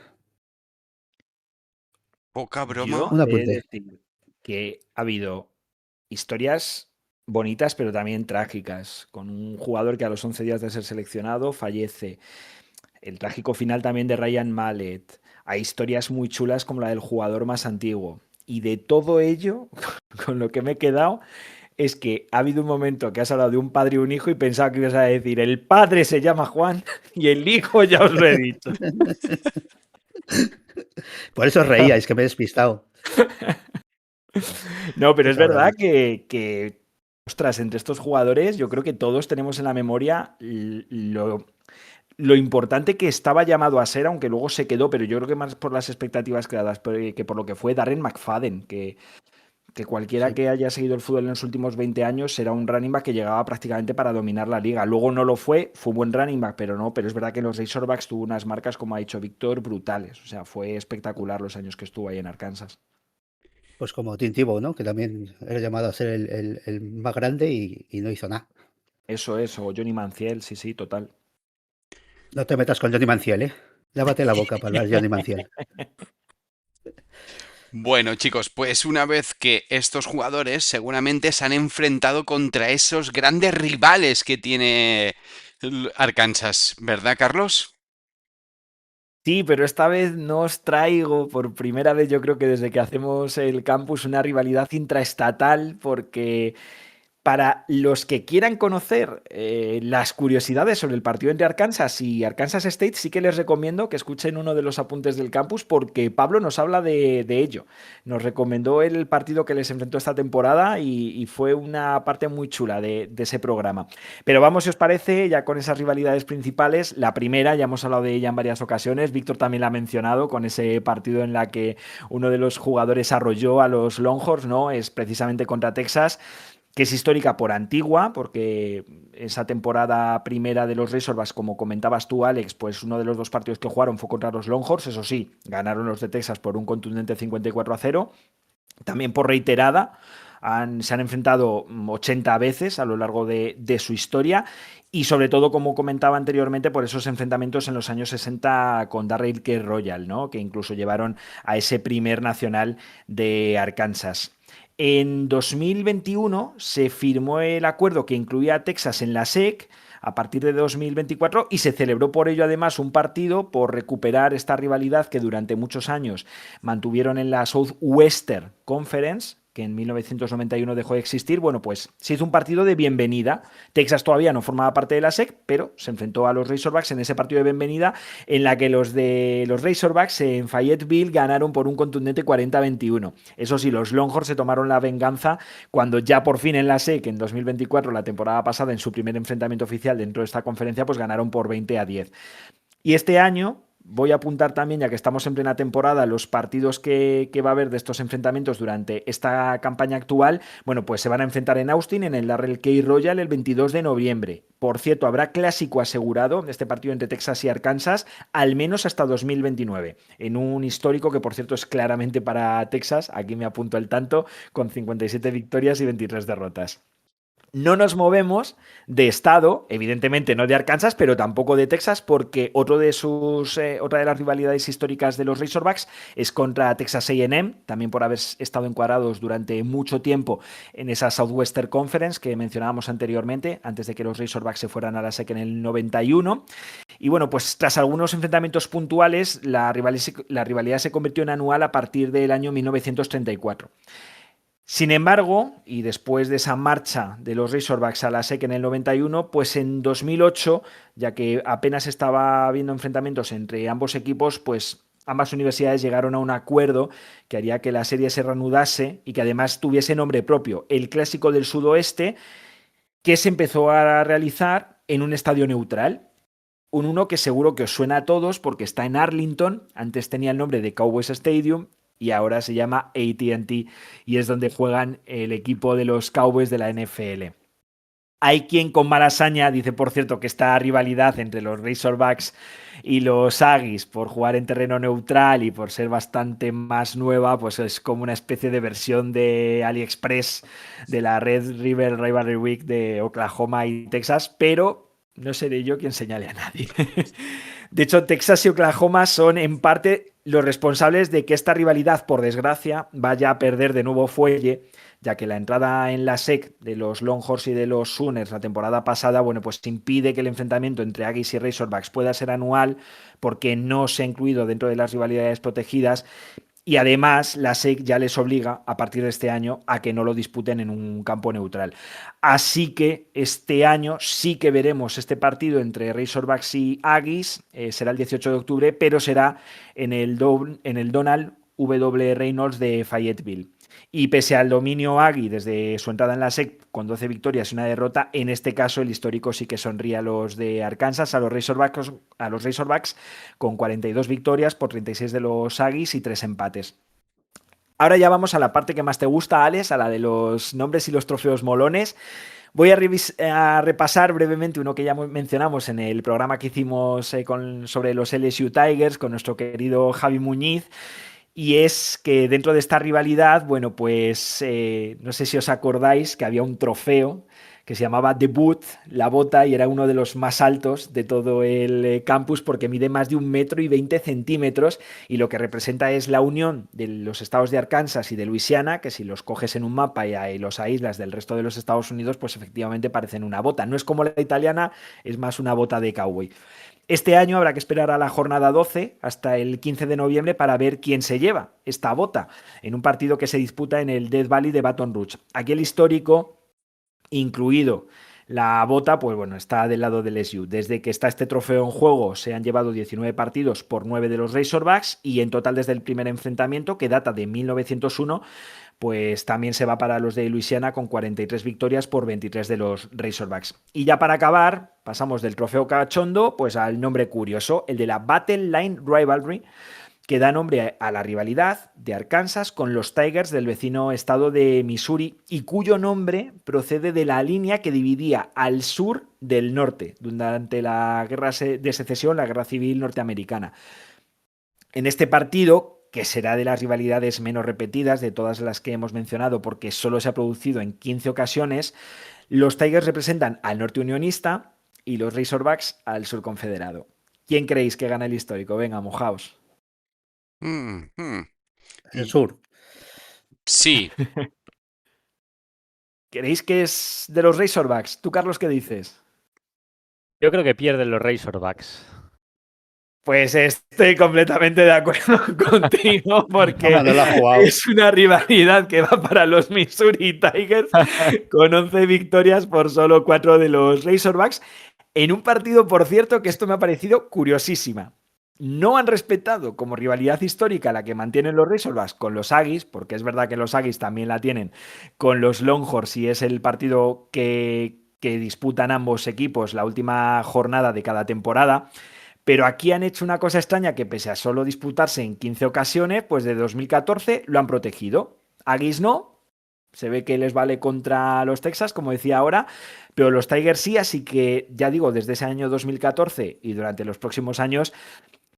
Poca broma. Yo Un he de apunte. decir que ha habido historias bonitas, pero también trágicas, con un jugador que a los 11 días de ser seleccionado fallece. El trágico final también de Ryan Mallet. Hay historias muy chulas como la del jugador más antiguo. Y de todo ello, con lo que me he quedado, es que ha habido un momento que has hablado de un padre y un hijo y pensaba que ibas a decir, el padre se llama Juan y el hijo ya os lo he dicho. Por eso os reíais, que me he despistado. No, pero Qué es verdad cabrones. ostras, entre estos jugadores yo creo que todos tenemos en la memoria lo importante que estaba llamado a ser, aunque luego se quedó, pero yo creo que más por las expectativas creadas que por lo que fue Darren McFadden, que cualquiera Sí. que haya seguido el fútbol en los últimos 20 años será un running back que llegaba prácticamente para dominar la liga. Luego no lo fue un buen running back, pero es verdad que en los Razorbacks tuvo unas marcas, como ha dicho Víctor, brutales. O sea, fue espectacular los años que estuvo ahí en Arkansas. Pues como Tim Tebow, ¿no? Que también era llamado a ser el más grande y no hizo nada. Eso es, o Johnny Manciel, sí, sí, total. No te metas con Johnny Manciel, ¿eh? Lávate la boca para hablar de Johnny Manciel. Bueno, chicos, pues una vez que estos jugadores seguramente se han enfrentado contra esos grandes rivales que tiene Arkansas, ¿verdad, Carlos? Sí, pero esta vez no os traigo por primera vez, yo creo que desde que hacemos el campus, una rivalidad intraestatal, porque para los que quieran conocer las curiosidades sobre el partido entre Arkansas y Arkansas State, sí que les recomiendo que escuchen uno de los apuntes del campus porque Pablo nos habla de ello. Nos recomendó el partido que les enfrentó esta temporada y fue una parte muy chula de ese programa. Pero vamos, si os parece, ya con esas rivalidades principales. La primera, ya hemos hablado de ella en varias ocasiones, Víctor también la ha mencionado, con ese partido en la que uno de los jugadores arrolló a los Longhorns, ¿no? Es precisamente contra Texas, que es histórica por antigua, porque esa temporada primera de los Razorbacks, como comentabas tú, Alex, pues uno de los dos partidos que jugaron fue contra los Longhorns, eso sí, ganaron los de Texas por un contundente 54-0, también por reiterada. Se han enfrentado 80 veces a lo largo de su historia y sobre todo, como comentaba anteriormente, por esos enfrentamientos en los años 60 con Darrell K. Royal, ¿no? Que incluso llevaron a ese primer nacional de Arkansas. En 2021 se firmó el acuerdo que incluía a Texas en la SEC a partir de 2024 y se celebró por ello además un partido por recuperar esta rivalidad que durante muchos años mantuvieron en la Southwestern Conference, que en 1991 dejó de existir. Bueno, pues se hizo un partido de bienvenida. Texas todavía no formaba parte de la SEC, pero se enfrentó a los Razorbacks en ese partido de bienvenida en la que los de los Razorbacks en Fayetteville ganaron por un contundente 40-21. Eso sí, los Longhorns se tomaron la venganza cuando ya por fin en la SEC, en 2024, la temporada pasada, en su primer enfrentamiento oficial dentro de esta conferencia, pues ganaron por 20-10. Y este año voy a apuntar también, ya que estamos en plena temporada, los partidos que va a haber de estos enfrentamientos durante esta campaña actual. Bueno, pues se van a enfrentar en Austin, en el Darrell K. Royal, el 22 de noviembre. Por cierto, habrá clásico asegurado, este partido entre Texas y Arkansas, al menos hasta 2029, en un histórico que, por cierto, es claramente para Texas. Aquí me apunto el tanto, con 57 victorias y 23 derrotas. No nos movemos de estado, evidentemente no de Arkansas, pero tampoco de Texas, porque otra de las rivalidades históricas de los Razorbacks es contra Texas A&M, también por haber estado encuadrados durante mucho tiempo en esa Southwestern Conference que mencionábamos anteriormente, antes de que los Razorbacks se fueran a la SEC en el 91. Y bueno, pues tras algunos enfrentamientos puntuales, la rivalidad se convirtió en anual a partir del año 1934. Sin embargo, y después de esa marcha de los Razorbacks a la SEC en el 91, pues en 2008, ya que apenas estaba habiendo enfrentamientos entre ambos equipos, pues ambas universidades llegaron a un acuerdo que haría que la serie se reanudase y que además tuviese nombre propio, el Clásico del Sudoeste, que se empezó a realizar en un estadio neutral. Uno que seguro que os suena a todos porque está en Arlington, antes tenía el nombre de Cowboys Stadium y ahora se llama AT&T y es donde juegan el equipo de los Cowboys de la NFL. Hay quien con mala hazaña dice, por cierto, que esta rivalidad entre los Razorbacks y los Aggies por jugar en terreno neutral y por ser bastante más nueva, pues es como una especie de versión de AliExpress de la Red River Rivalry Week de Oklahoma y Texas, pero no seré yo quien señale a nadie. De hecho, Texas y Oklahoma son en parte los responsables de que esta rivalidad, por desgracia, vaya a perder de nuevo fuelle, ya que la entrada en la SEC de los Longhorns y de los Sooners la temporada pasada, bueno, pues impide que el enfrentamiento entre Aggies y Razorbacks pueda ser anual porque no se ha incluido dentro de las rivalidades protegidas. Y además la SEC ya les obliga a partir de este año a que no lo disputen en un campo neutral. Así que este año sí que veremos este partido entre Razorbacks y Aggies, será el 18 de octubre, pero será en el Donald W. Reynolds de Fayetteville. Y pese al dominio Aggie desde su entrada en la SEC con 12 victorias y una derrota, en este caso el histórico sí que sonríe a los de Arkansas, a los Razorbacks con 42 victorias por 36 de los Aggies y 3 empates. Ahora ya vamos a la parte que más te gusta, Alex, a la de los nombres y los trofeos molones. Voy a repasar brevemente uno que ya mencionamos en el programa que hicimos sobre los LSU Tigers con nuestro querido Javi Muñiz. Y es que dentro de esta rivalidad, bueno, pues no sé si os acordáis que había un trofeo que se llamaba The Boot, la bota, y era uno de los más altos de todo el campus porque mide más de 1,20 m y lo que representa es la unión de los estados de Arkansas y de Luisiana, que si los coges en un mapa y los aíslas del resto de los Estados Unidos, pues efectivamente parecen una bota. No es como la italiana, es más una bota de cowboy. Este año habrá que esperar a la jornada 12 hasta el 15 de noviembre para ver quién se lleva esta bota en un partido que se disputa en el Death Valley de Baton Rouge. Aquí el histórico, incluido la bota, pues bueno, está del lado del LSU. Desde que está este trofeo en juego se han llevado 19 partidos por 9 de los Razorbacks y en total desde el primer enfrentamiento, que data de 1901, pues también se va para los de Luisiana con 43 victorias por 23 de los Razorbacks. Y ya para acabar, pasamos del trofeo cachondo pues al nombre curioso, el de la Battle Line Rivalry, que da nombre a la rivalidad de Arkansas con los Tigers del vecino estado de Missouri y cuyo nombre procede de la línea que dividía al sur del norte durante la guerra de secesión, la guerra civil norteamericana. En este partido, que será de las rivalidades menos repetidas de todas las que hemos mencionado porque solo se ha producido en 15 ocasiones, los Tigers representan al norte unionista y los Razorbacks al sur confederado. ¿Quién creéis que gana el histórico? Venga, mojaos. El sur. Sí. ¿Creéis que es de los Razorbacks? ¿Tú, Carlos, qué dices? Yo creo que pierden los Razorbacks. Pues estoy completamente de acuerdo contigo porque es una rivalidad que va para los Missouri Tigers con 11 victorias por solo 4 de los Razorbacks en un partido, por cierto, que esto me ha parecido curiosísima. No han respetado como rivalidad histórica la que mantienen los Razorbacks con los Aggies, porque es verdad que los Aggies también la tienen con los Longhorns y es el partido que disputan ambos equipos la última jornada de cada temporada. Pero aquí han hecho una cosa extraña que pese a solo disputarse en 15 ocasiones, pues de 2014 lo han protegido. Aggies no, se ve que les vale contra los Texas, como decía ahora, pero los Tigers sí, así que ya digo, desde ese año 2014 y durante los próximos años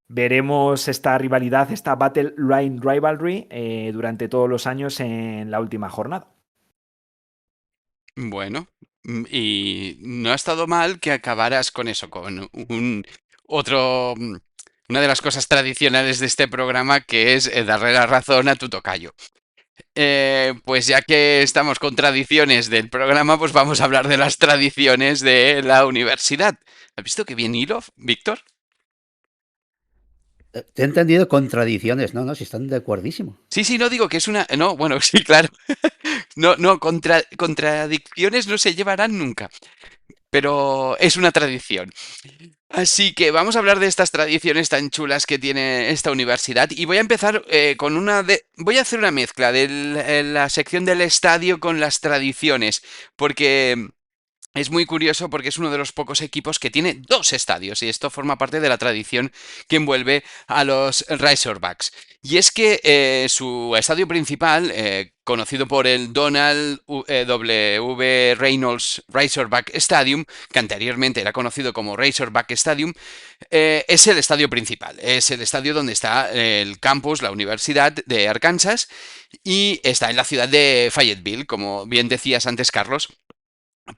veremos esta rivalidad, esta Battle Line Rivalry durante todos los años en la última jornada. Bueno, y no ha estado mal que acabaras con eso, con una de las cosas tradicionales de este programa que es darle la razón a tu tocayo. Pues ya que estamos con tradiciones del programa, pues vamos a hablar de las tradiciones de la universidad. ¿Has visto qué bien hilo, Víctor? Te he entendido contradicciones, no, si están de acuerdísimo. Sí, no digo que es una... No, bueno, sí, claro. No, contradicciones no se llevarán nunca. Pero es una tradición. Así que vamos a hablar de estas tradiciones tan chulas que tiene esta universidad y voy a empezar con voy a hacer una mezcla de la sección del estadio con las tradiciones, porque es muy curioso porque es uno de los pocos equipos que tiene 2 estadios y esto forma parte de la tradición que envuelve a los Razorbacks. Y es que su estadio principal, conocido por el Donald W. Reynolds Razorback Stadium, que anteriormente era conocido como Razorback Stadium, es el estadio principal. Es el estadio donde está el campus, la Universidad de Arkansas, y está en la ciudad de Fayetteville, como bien decías antes, Carlos.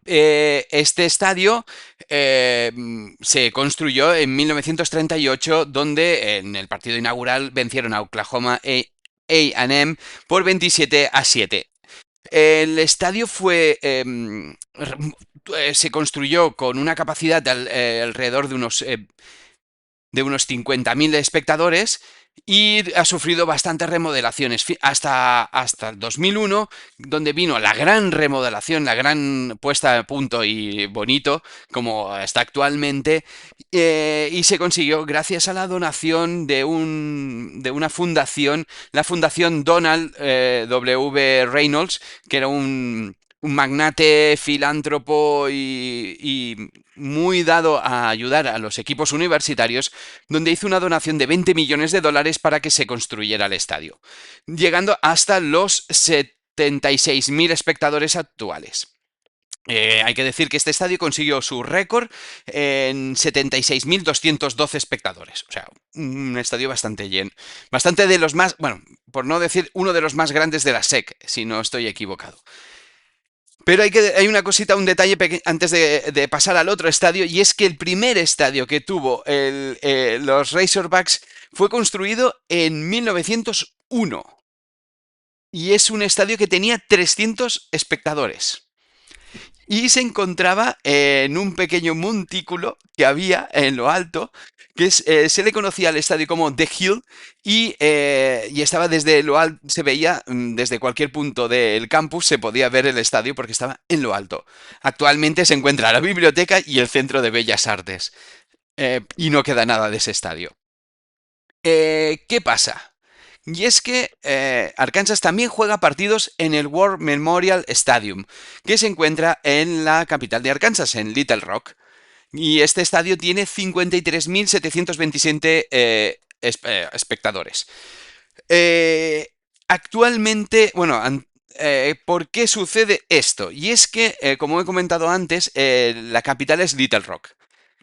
Este estadio se construyó en 1938, donde en el partido inaugural vencieron a Oklahoma A&M por 27-7. El estadio se construyó con una capacidad de alrededor de unos 50.000 espectadores y ha sufrido bastantes remodelaciones hasta el 2001, donde vino la gran remodelación, la gran puesta a punto y bonito, como está actualmente, y se consiguió gracias a la donación de una fundación, la Fundación Donald W. Reynolds, que era un magnate filántropo y muy dado a ayudar a los equipos universitarios, donde hizo una donación de 20 millones de dólares para que se construyera el estadio, llegando hasta los 76.000 espectadores actuales. Hay que decir que este estadio consiguió su récord en 76.212 espectadores. O sea, un estadio bastante lleno. Bastante de los más, bueno, por no decir uno de los más grandes de la SEC, si no estoy equivocado. Pero hay una cosita, un detalle antes de pasar al otro estadio, y es que el primer estadio que tuvo los Razorbacks fue construido en 1901. Y es un estadio que tenía 300 espectadores. Y se encontraba en un pequeño montículo que había en lo alto, que se le conocía al estadio como The Hill, y estaba desde lo alto, se veía desde cualquier punto del campus, se podía ver el estadio porque estaba en lo alto. Actualmente se encuentra la biblioteca y el Centro de Bellas Artes, y no queda nada de ese estadio. ¿Qué pasa? Y es que Arkansas también juega partidos en el War Memorial Stadium, que se encuentra en la capital de Arkansas, en Little Rock. Y este estadio tiene 53.727 espectadores. Actualmente, bueno, ¿por qué sucede esto? Y es que, como he comentado antes, la capital es Little Rock.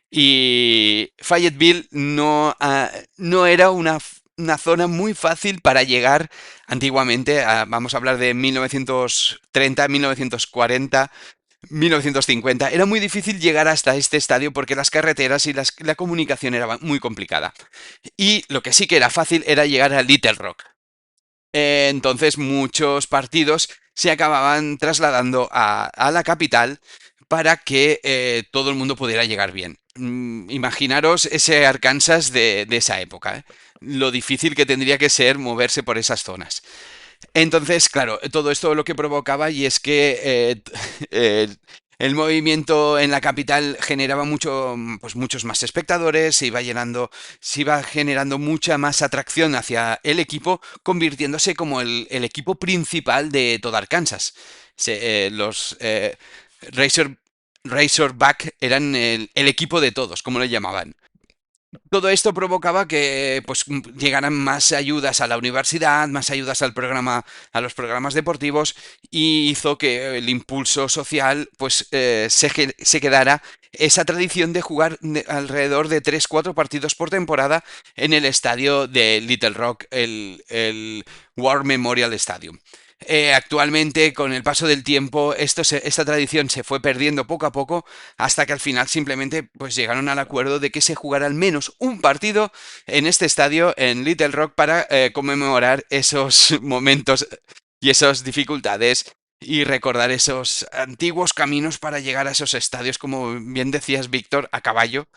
Y Fayetteville no era una zona muy fácil para llegar antiguamente. Vamos a hablar de 1930, 1940, 1950. Era muy difícil llegar hasta este estadio porque las carreteras y la comunicación era muy complicada. Y lo que sí que era fácil era llegar a Little Rock. Entonces muchos partidos se acababan trasladando a la capital para que todo el mundo pudiera llegar bien. Imaginaros ese Arkansas de esa época, ¿eh? Lo difícil que tendría que ser moverse por esas zonas. Entonces, claro, todo esto lo que provocaba y es que el movimiento en la capital generaba pues muchos más espectadores, se iba generando mucha más atracción hacia el equipo, convirtiéndose como el equipo principal de toda Arkansas. Los Razor, Razorback eran el equipo de todos, como lo llamaban. Todo esto provocaba que pues llegaran más ayudas a la universidad, más ayudas a los programas deportivos, y hizo que el impulso social pues se quedara esa tradición de jugar alrededor de 3 4 partidos por temporada en el estadio de Little Rock, el War Memorial Stadium. Actualmente, con el paso del tiempo, esta tradición se fue perdiendo poco a poco, hasta que al final simplemente pues llegaron al acuerdo de que se jugara al menos un partido en este estadio, en Little Rock, para conmemorar esos momentos y esas dificultades y recordar esos antiguos caminos para llegar a esos estadios, como bien decías, Víctor, a caballo.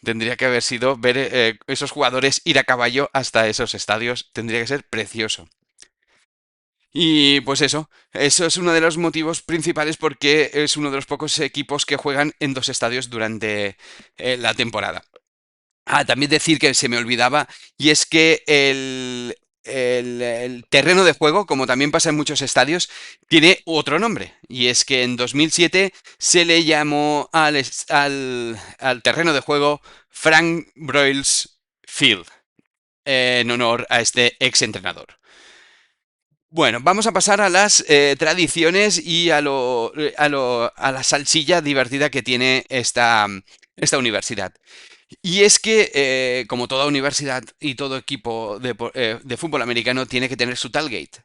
Tendría que haber sido ver esos jugadores ir a caballo hasta esos estadios. Tendría que ser precioso. Y pues eso es uno de los motivos principales porque es uno de los pocos equipos que juegan en dos estadios durante la temporada. También decir que se me olvidaba, y es que el terreno de juego, como también pasa en muchos estadios, tiene otro nombre. Y es que en 2007 se le llamó al terreno de juego Frank Broyles Field, en honor a este ex entrenador. Bueno, vamos a pasar a las tradiciones y a la salsilla divertida que tiene esta universidad. Y es que, como toda universidad y todo equipo de fútbol americano, tiene que tener su tailgate.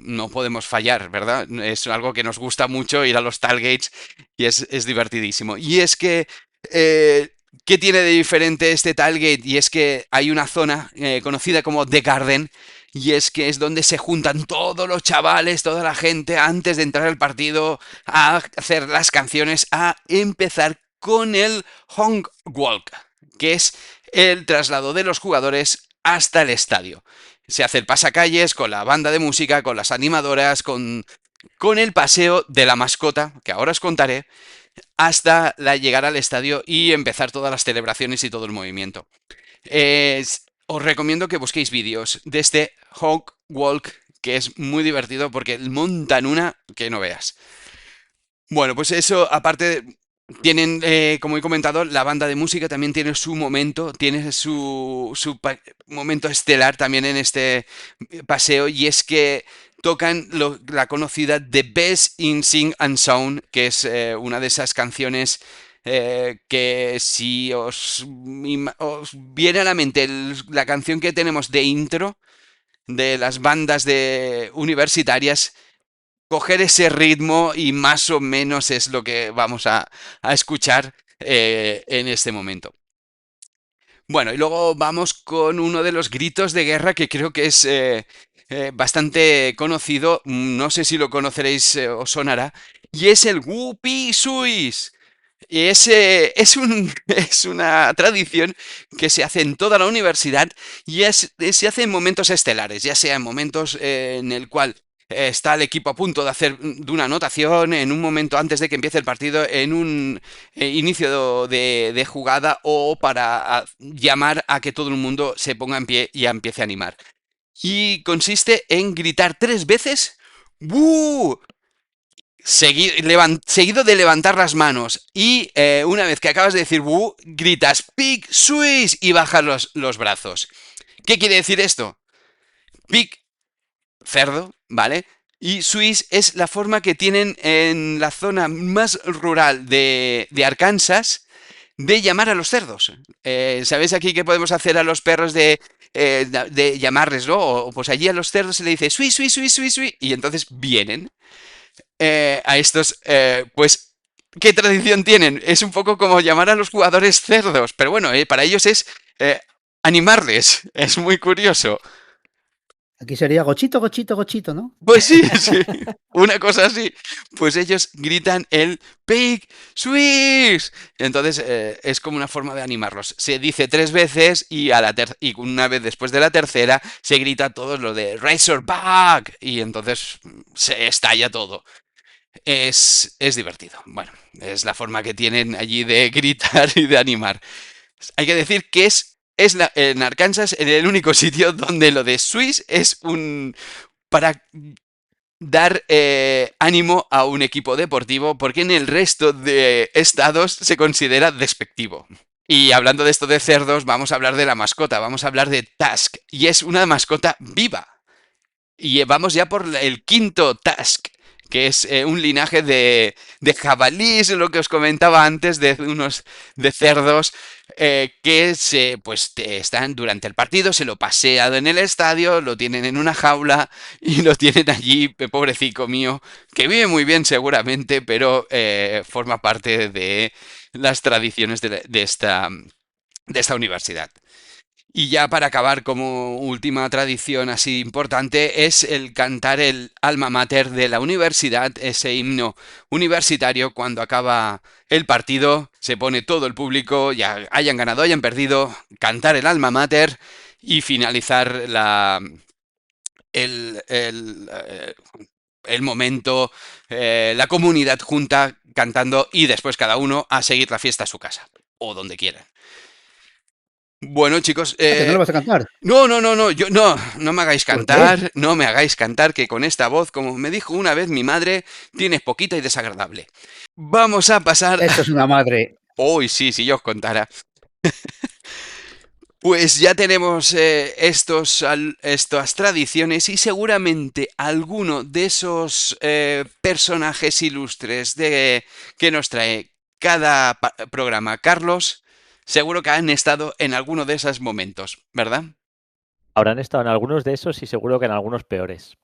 no podemos fallar, ¿verdad? Es algo que nos gusta mucho ir a los tailgates y es divertidísimo. Y es que, ¿qué tiene de diferente este tailgate? Y es que hay una zona conocida como The Garden. Y es que es donde se juntan todos los chavales, toda la gente, antes de entrar al partido, a hacer las canciones, a empezar con el Honk Walk, que es el traslado de los jugadores hasta el estadio. Se hace el pasacalles con la banda de música, con las animadoras, con el paseo de la mascota, que ahora os contaré, hasta la llegar al estadio y empezar todas las celebraciones y todo el movimiento. Os recomiendo que busquéis vídeos de este Hawk Walk, que es muy divertido porque montan una que no veas. Bueno, pues eso, aparte, tienen, como he comentado, la banda de música también tiene su momento, tiene su momento estelar también en este paseo, y es que tocan la conocida The Best in Sing and Sound, que es una de esas canciones que si os viene a la mente la canción que tenemos de intro de las bandas universitarias, coger ese ritmo y más o menos es lo que vamos a escuchar en este momento. Bueno, y luego vamos con uno de los gritos de guerra que creo que es bastante conocido, no sé si lo conoceréis, os sonará, y es el Whoopie Suis. Y ese es una tradición que se hace en toda la universidad y se hace en momentos estelares, ya sea en momentos en el cual está el equipo a punto de hacer de una anotación, en un momento antes de que empiece el partido, en un inicio de jugada, o para llamar a que todo el mundo se ponga en pie y empiece a animar. Y consiste en gritar 3 veces ¡Bú! Seguido de levantar las manos. Y una vez que acabas de decir ¡bu!, gritas ¡Pig Swiss! Y bajas los brazos. ¿Qué quiere decir esto? Pig, cerdo, ¿vale? Y Swiss es la forma que tienen en la zona más rural de Arkansas de llamar a los cerdos. ¿Sabéis aquí qué podemos hacer a los perros de llamarles, ¿no? O pues allí a los cerdos se le dice Swiss, Swiss, Swiss, Swiss, Swiss, y entonces vienen a estos, pues, ¿qué tradición tienen? Es un poco como llamar a los jugadores cerdos, pero bueno, para ellos es animarles. Es muy curioso. Aquí sería gochito, gochito, gochito, ¿no? Pues sí, sí, una cosa así. Pues ellos gritan el Pig Swiss. Entonces es como una forma de animarlos. Se dice 3 veces y, y una vez después de la tercera se grita todo lo de Razorback. Y entonces se estalla todo. Es divertido. Bueno, es la forma que tienen allí de gritar y de animar. Hay que decir que en Arkansas el único sitio donde lo de Swiss es para dar ánimo a un equipo deportivo, porque en el resto de estados se considera despectivo. Y hablando de esto de cerdos, vamos a hablar de la mascota, vamos a hablar de Tusk, y es una mascota viva. Y vamos ya por el quinto Tusk, que es un linaje de jabalís, lo que os comentaba antes, de unos de cerdos que están durante el partido, se lo pasean en el estadio, lo tienen en una jaula y lo tienen allí, pobrecito mío, que vive muy bien seguramente, pero forma parte de las tradiciones de esta universidad. Y ya para acabar, como última tradición así importante, es el cantar el alma mater de la universidad, ese himno universitario. Cuando acaba el partido, se pone todo el público, ya hayan ganado, hayan perdido, cantar el alma mater y finalizar el, el, eh, el momento, la comunidad junta cantando, y después cada uno a seguir la fiesta a su casa o donde quieran. Bueno, chicos, Ah, que no lo vas a cantar. no, no, no, no, no me hagáis ¿Por qué? cantar, no me hagáis cantar, que con esta voz, como me dijo una vez mi madre, tienes poquita y desagradable. Vamos a pasar. Eso es una madre. Hoy sí, si yo os contara. Pues ya tenemos estas tradiciones, y seguramente alguno de esos personajes ilustres que nos trae cada programa Carlos, seguro que han estado en alguno de esos momentos, ¿verdad? Habrán estado en algunos de esos y seguro que en algunos peores.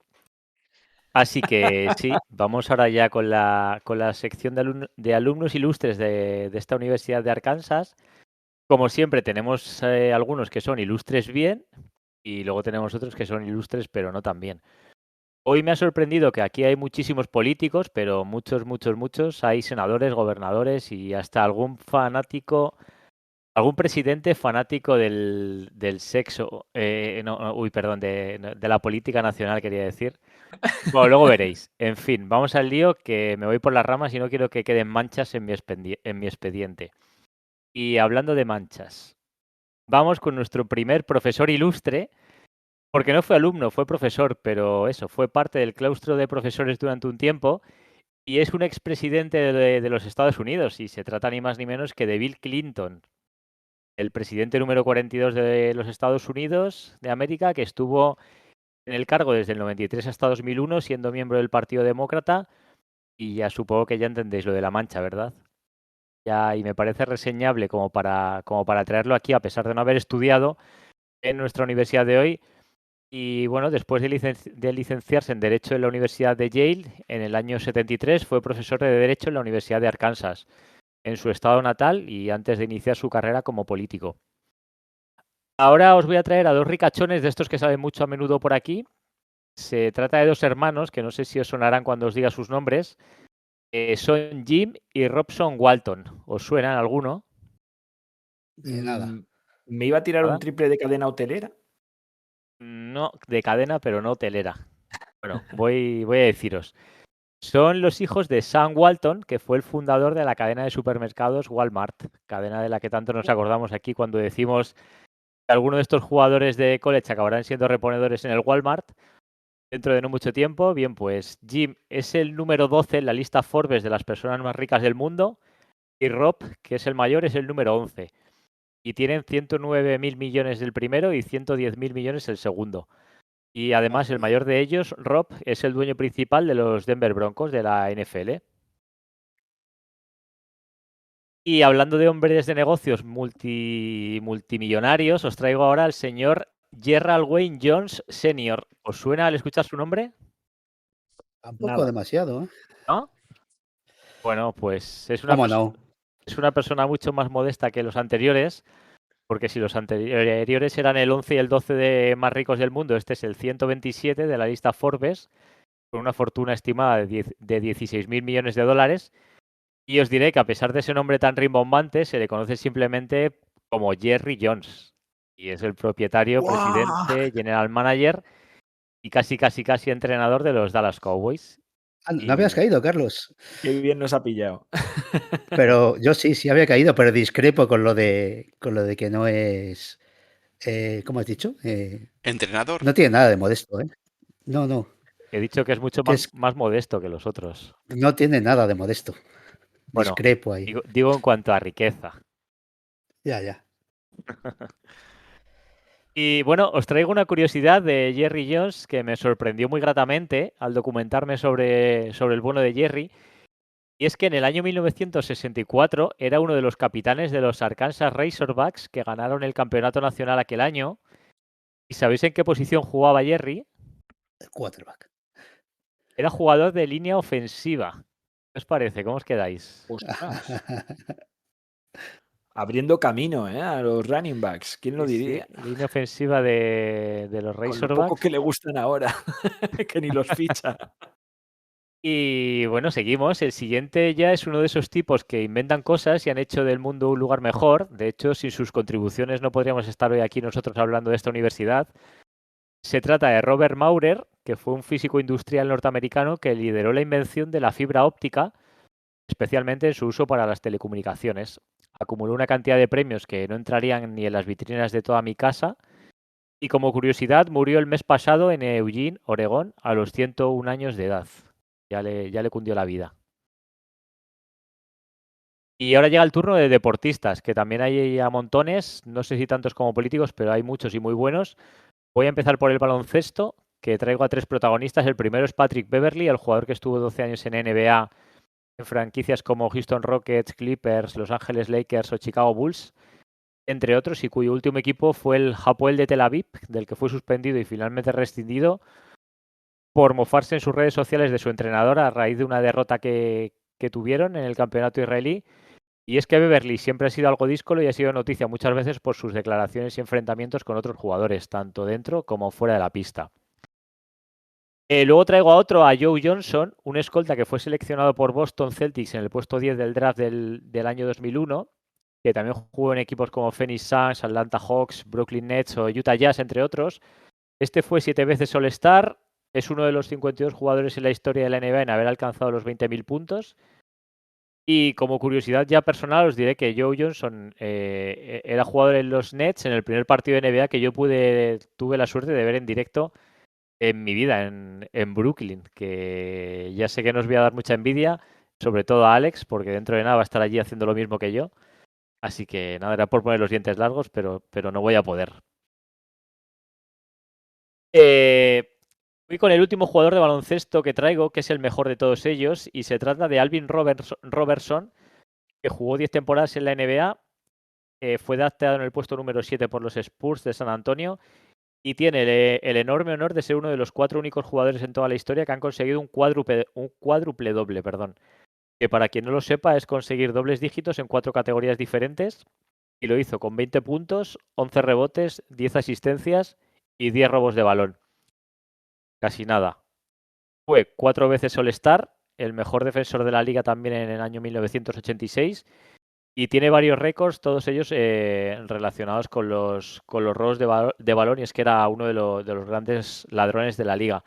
Así que sí, vamos ahora ya con la sección de alumnos ilustres de esta Universidad de Arkansas. Como siempre, tenemos algunos que son ilustres bien y luego tenemos otros que son ilustres pero no tan bien. Hoy me ha sorprendido que aquí hay muchísimos políticos, pero muchos, muchos, muchos. Hay senadores, gobernadores y hasta algún fanático, algún presidente fanático del sexo. Uy, perdón, de la política nacional, quería decir. Bueno, luego veréis. En fin, vamos al lío, que me voy por las ramas y no quiero que queden manchas en mi expediente. Y hablando de manchas, vamos con nuestro primer profesor ilustre, porque no fue alumno, fue profesor, pero eso, fue parte del claustro de profesores durante un tiempo y es un expresidente de los Estados Unidos y se trata ni más ni menos que de Bill Clinton, el presidente número 42 de los Estados Unidos de América, que estuvo en el cargo desde el 93 hasta 2001, siendo miembro del Partido Demócrata. Y ya supongo que ya entendéis lo de la mancha, ¿verdad? Ya, y me parece reseñable como para traerlo aquí, a pesar de no haber estudiado en nuestra universidad de hoy. Y bueno, después de licenciarse en Derecho en la Universidad de Yale, en el año 73 fue profesor de Derecho en la Universidad de Arkansas, en su estado natal y antes de iniciar su carrera como político. Ahora os voy a traer a dos ricachones de estos que saben mucho a menudo por aquí. Se trata de dos hermanos que no sé si os sonarán cuando os diga sus nombres. Son Jim y Robson Walton. ¿Os suenan alguno? Nada. Me iba a tirar ¿Nada? un triple de cadena hotelera. No, de cadena, pero no hotelera. Bueno, voy a deciros. Son los hijos de Sam Walton, que fue el fundador de la cadena de supermercados Walmart, cadena de la que tanto nos acordamos aquí cuando decimos que algunos de estos jugadores de college acabarán siendo reponedores en el Walmart dentro de no mucho tiempo. Bien, pues Jim es el número 12 en la lista Forbes de las personas más ricas del mundo y Rob, que es el mayor, es el número 11. Y tienen 109.000 millones el primero y 110.000 millones el segundo. Y además el mayor de ellos, Rob, es el dueño principal de los Denver Broncos de la NFL. Y hablando de hombres de negocios multimillonarios, os traigo ahora al señor Gerald Wayne Jones Sr. ¿Os suena al escuchar su nombre? Tampoco Nada. demasiado, ¿eh? ¿No? Bueno, pues es ¿Cómo no? una persona mucho más modesta que los anteriores, porque si los anteriores eran el 11 y el 12 de más ricos del mundo, este es el 127 de la lista Forbes, con una fortuna estimada de 16.000 millones de dólares. Y os diré que a pesar de ese nombre tan rimbombante, se le conoce simplemente como Jerry Jones. Y es el propietario, ¡Guau! presidente, general manager y casi entrenador de los Dallas Cowboys. No habías Y caído, Carlos. Qué bien nos ha pillado. Pero yo sí había caído, pero discrepo con lo de que no es. ¿Cómo has dicho? Entrenador. No tiene nada de modesto, ¿eh? No. he dicho que es mucho Que es, más modesto que los otros. no tiene nada de modesto. Bueno, Discrepo ahí. digo en cuanto a riqueza. Ya. Y bueno, os traigo una curiosidad de Jerry Jones que me sorprendió muy gratamente al documentarme sobre el bueno de Jerry. Y es que en el año 1964 era uno de los capitanes de los Arkansas Razorbacks que ganaron el campeonato nacional aquel año. ¿Y sabéis en qué posición jugaba Jerry? El quarterback. Era jugador de línea ofensiva. ¿Qué os parece? ¿Cómo os quedáis? Ostras. Abriendo camino, a los running backs. ¿Quién lo Sí, diría? línea ofensiva de los Con lo poco Razorbacks. que le gustan ahora, que ni los ficha. Y bueno, seguimos. El siguiente ya es uno de esos tipos que inventan cosas y han hecho del mundo un lugar mejor. De hecho, sin sus contribuciones no podríamos estar hoy aquí nosotros hablando de esta universidad. Se trata de Robert Maurer, que fue un físico industrial norteamericano que lideró la invención de la fibra óptica, especialmente en su uso para las telecomunicaciones. Acumuló una cantidad de premios que no entrarían ni en las vitrinas de toda mi casa. Y como curiosidad, murió el mes pasado en Eugene, Oregón, a los 101 años de edad. Ya le cundió la vida. Y ahora llega el turno de deportistas, que también hay a montones, no sé si tantos como políticos, pero hay muchos y muy buenos. Voy a empezar por el baloncesto, que traigo a tres protagonistas. El primero es Patrick Beverley, el jugador que estuvo 12 años en NBA en franquicias como Houston Rockets, Clippers, Los Ángeles Lakers o Chicago Bulls, entre otros, y cuyo último equipo fue el Hapoel de Tel Aviv, del que fue suspendido y finalmente rescindido por mofarse en sus redes sociales de su entrenador a raíz de una derrota que tuvieron en el campeonato israelí. Y es que Beverly siempre ha sido algo díscolo y ha sido noticia muchas veces por sus declaraciones y enfrentamientos con otros jugadores, tanto dentro como fuera de la pista. Luego traigo a otro, a Joe Johnson, un escolta que fue seleccionado por Boston Celtics en el puesto 10 del draft del año 2001, que también jugó en equipos como Phoenix Suns, Atlanta Hawks, Brooklyn Nets o Utah Jazz, entre otros. Este fue 7 veces All-Star, es uno de los 52 jugadores en la historia de la NBA en haber alcanzado los 20.000 puntos. Y como curiosidad ya personal os diré que Joe Johnson era jugador en los Nets en el primer partido de NBA que yo tuve la suerte de ver en directo en mi vida en Brooklyn, que ya sé que nos voy a dar mucha envidia, sobre todo a Alex, porque dentro de nada va a estar allí haciendo lo mismo que yo. Así que nada, era por poner los dientes largos, pero no voy a poder. Voy con el último jugador de baloncesto que traigo, que es el mejor de todos ellos, y se trata de Alvin Robertson, que jugó 10 temporadas en la NBA, fue drafteado en el puesto número 7 por los Spurs de San Antonio y tiene el enorme honor de ser uno de los 4 únicos jugadores en toda la historia que han conseguido un cuádruple doble, que para quien no lo sepa es conseguir dobles dígitos en 4 categorías diferentes, y lo hizo con 20 puntos, 11 rebotes, 10 asistencias y 10 robos de balón. Casi nada. Fue 4 veces All-Star, el mejor defensor de la liga también en el año 1986, y tiene varios récords, todos ellos relacionados con los robos de balón, y es que era uno de los grandes ladrones de la liga.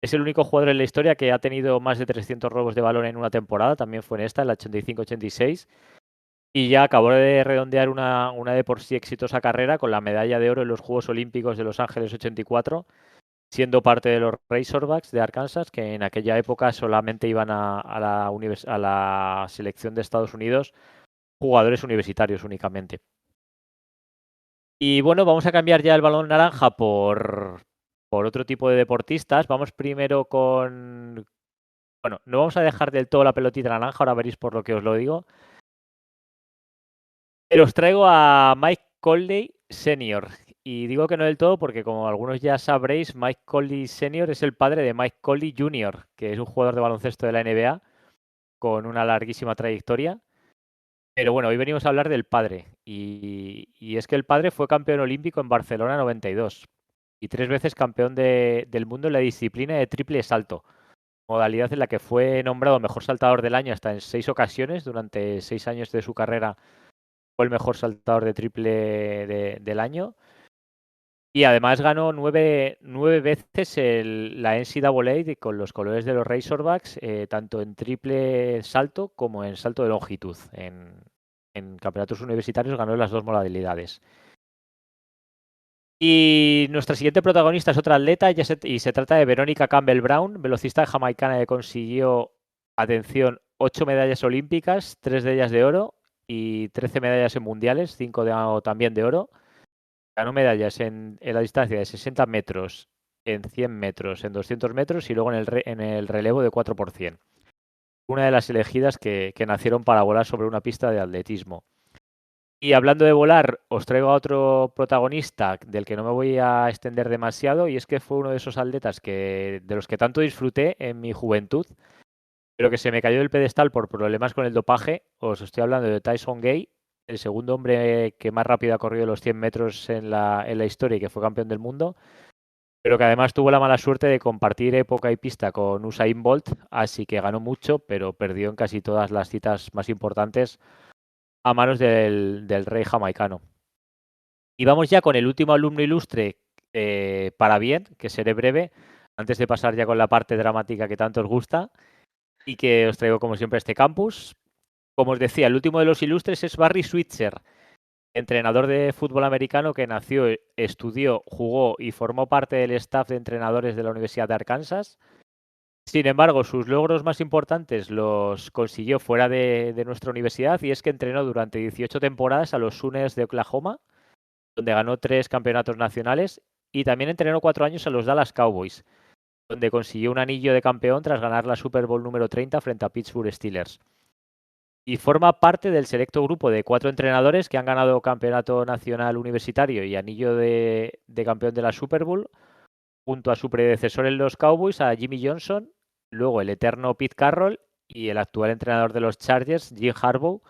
Es el único jugador en la historia que ha tenido más de 300 robos de balón en una temporada, también fue en esta, en la 85-86, y ya acabó de redondear una de por sí exitosa carrera con la medalla de oro en los Juegos Olímpicos de Los Ángeles 84, siendo parte de los Razorbacks de Arkansas, que en aquella época solamente iban a la selección de Estados Unidos jugadores universitarios únicamente. Y bueno, vamos a cambiar ya el balón naranja por otro tipo de deportistas. Vamos primero con... Bueno, no vamos a dejar del todo la pelotita naranja, ahora veréis por lo que os lo digo. Pero os traigo a Mike Conley Sr. Y digo que no del todo porque, como algunos ya sabréis, Mike Conley Sr. es el padre de Mike Conley Jr., que es un jugador de baloncesto de la NBA con una larguísima trayectoria. Pero bueno, hoy venimos a hablar del padre. Y es que el padre fue campeón olímpico en Barcelona 92 y 3 veces campeón del mundo en la disciplina de triple salto, modalidad en la que fue nombrado mejor saltador del año hasta en 6 ocasiones. Durante 6 años de su carrera fue el mejor saltador de triple del año. Y además ganó 9 veces la NCAA con los colores de los Razorbacks, tanto en triple salto como en salto de longitud. En campeonatos universitarios ganó las 2 modalidades. Y nuestra siguiente protagonista es otra atleta y se trata de Verónica Campbell Brown, velocista jamaicana que consiguió, atención, 8 medallas olímpicas, 3 de ellas de oro y 13 medallas en mundiales, 5 también de oro. Ganó medallas en la distancia de 60 metros, en 100 metros, en 200 metros y luego en el relevo de 4%. Una de las elegidas que nacieron para volar sobre una pista de atletismo. Y hablando de volar, os traigo a otro protagonista del que no me voy a extender demasiado, y es que fue uno de esos atletas de los que tanto disfruté en mi juventud, pero que se me cayó del pedestal por problemas con el dopaje. Os estoy hablando de Tyson Gay, el segundo hombre que más rápido ha corrido los 100 metros en la historia y que fue campeón del mundo, pero que además tuvo la mala suerte de compartir época y pista con Usain Bolt, así que ganó mucho, pero perdió en casi todas las citas más importantes a manos del rey jamaicano. Y vamos ya con el último alumno ilustre, para bien, que seré breve, antes de pasar ya con la parte dramática que tanto os gusta y que os traigo como siempre a este campus. Como os decía, el último de los ilustres es Barry Switzer, entrenador de fútbol americano que nació, estudió, jugó y formó parte del staff de entrenadores de la Universidad de Arkansas. Sin embargo, sus logros más importantes los consiguió fuera de nuestra universidad, y es que entrenó durante 18 temporadas a los Sooners de Oklahoma, donde ganó 3 campeonatos nacionales, y también entrenó 4 años a los Dallas Cowboys, donde consiguió un anillo de campeón tras ganar la Super Bowl número 30 frente a Pittsburgh Steelers. Y forma parte del selecto grupo de 4 entrenadores que han ganado campeonato nacional universitario y anillo de campeón de la Super Bowl, junto a su predecesor en los Cowboys, a Jimmy Johnson, luego el eterno Pete Carroll y el actual entrenador de los Chargers, Jim Harbaugh,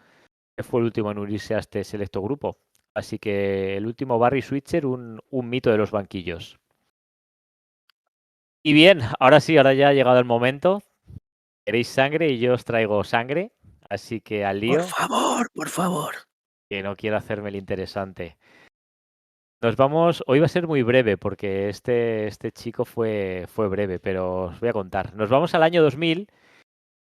que fue el último en unirse a este selecto grupo. Así que el último Barry Switzer, un mito de los banquillos. Y bien, ahora sí, ahora ya ha llegado el momento. Queréis sangre y yo os traigo sangre. Así que al lío, Por favor. que no quiero hacerme el interesante. Nos vamos, hoy va a ser muy breve porque este chico fue breve, pero os voy a contar. Nos vamos al año 2000,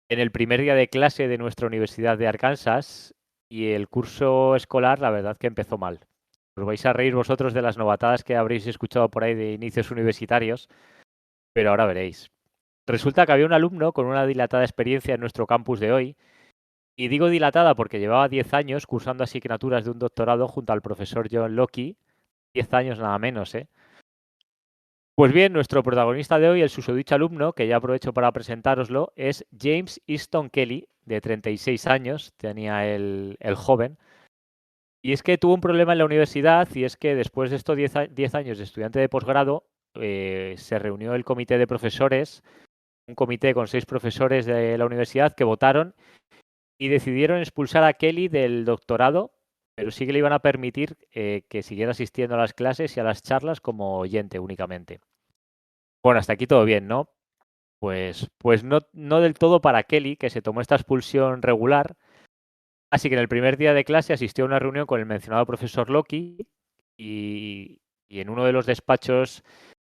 en el primer día de clase de nuestra Universidad de Arkansas, y el curso escolar, la verdad que empezó mal. Os vais a reír vosotros de las novatadas que habréis escuchado por ahí de inicios universitarios, pero ahora veréis. Resulta que había un alumno con una dilatada experiencia en nuestro campus de hoy, y digo dilatada porque llevaba 10 años cursando asignaturas de un doctorado junto al profesor John Locke, 10 años nada menos, ¿eh? Pues bien, nuestro protagonista de hoy, el susodicho alumno, que ya aprovecho para presentároslo, es James Easton Kelly, de 36 años, tenía el joven. Y es que tuvo un problema en la universidad, y es que después de estos 10 años de estudiante de posgrado, se reunió el comité de profesores, un comité con 6 profesores de la universidad que votaron y decidieron expulsar a Kelly del doctorado, pero sí que le iban a permitir que siguiera asistiendo a las clases y a las charlas como oyente únicamente. Bueno, hasta aquí todo bien, ¿no? Pues no del todo para Kelly, que se tomó esta expulsión regular. Así que en el primer día de clase asistió a una reunión con el mencionado profesor Loki y en uno de los despachos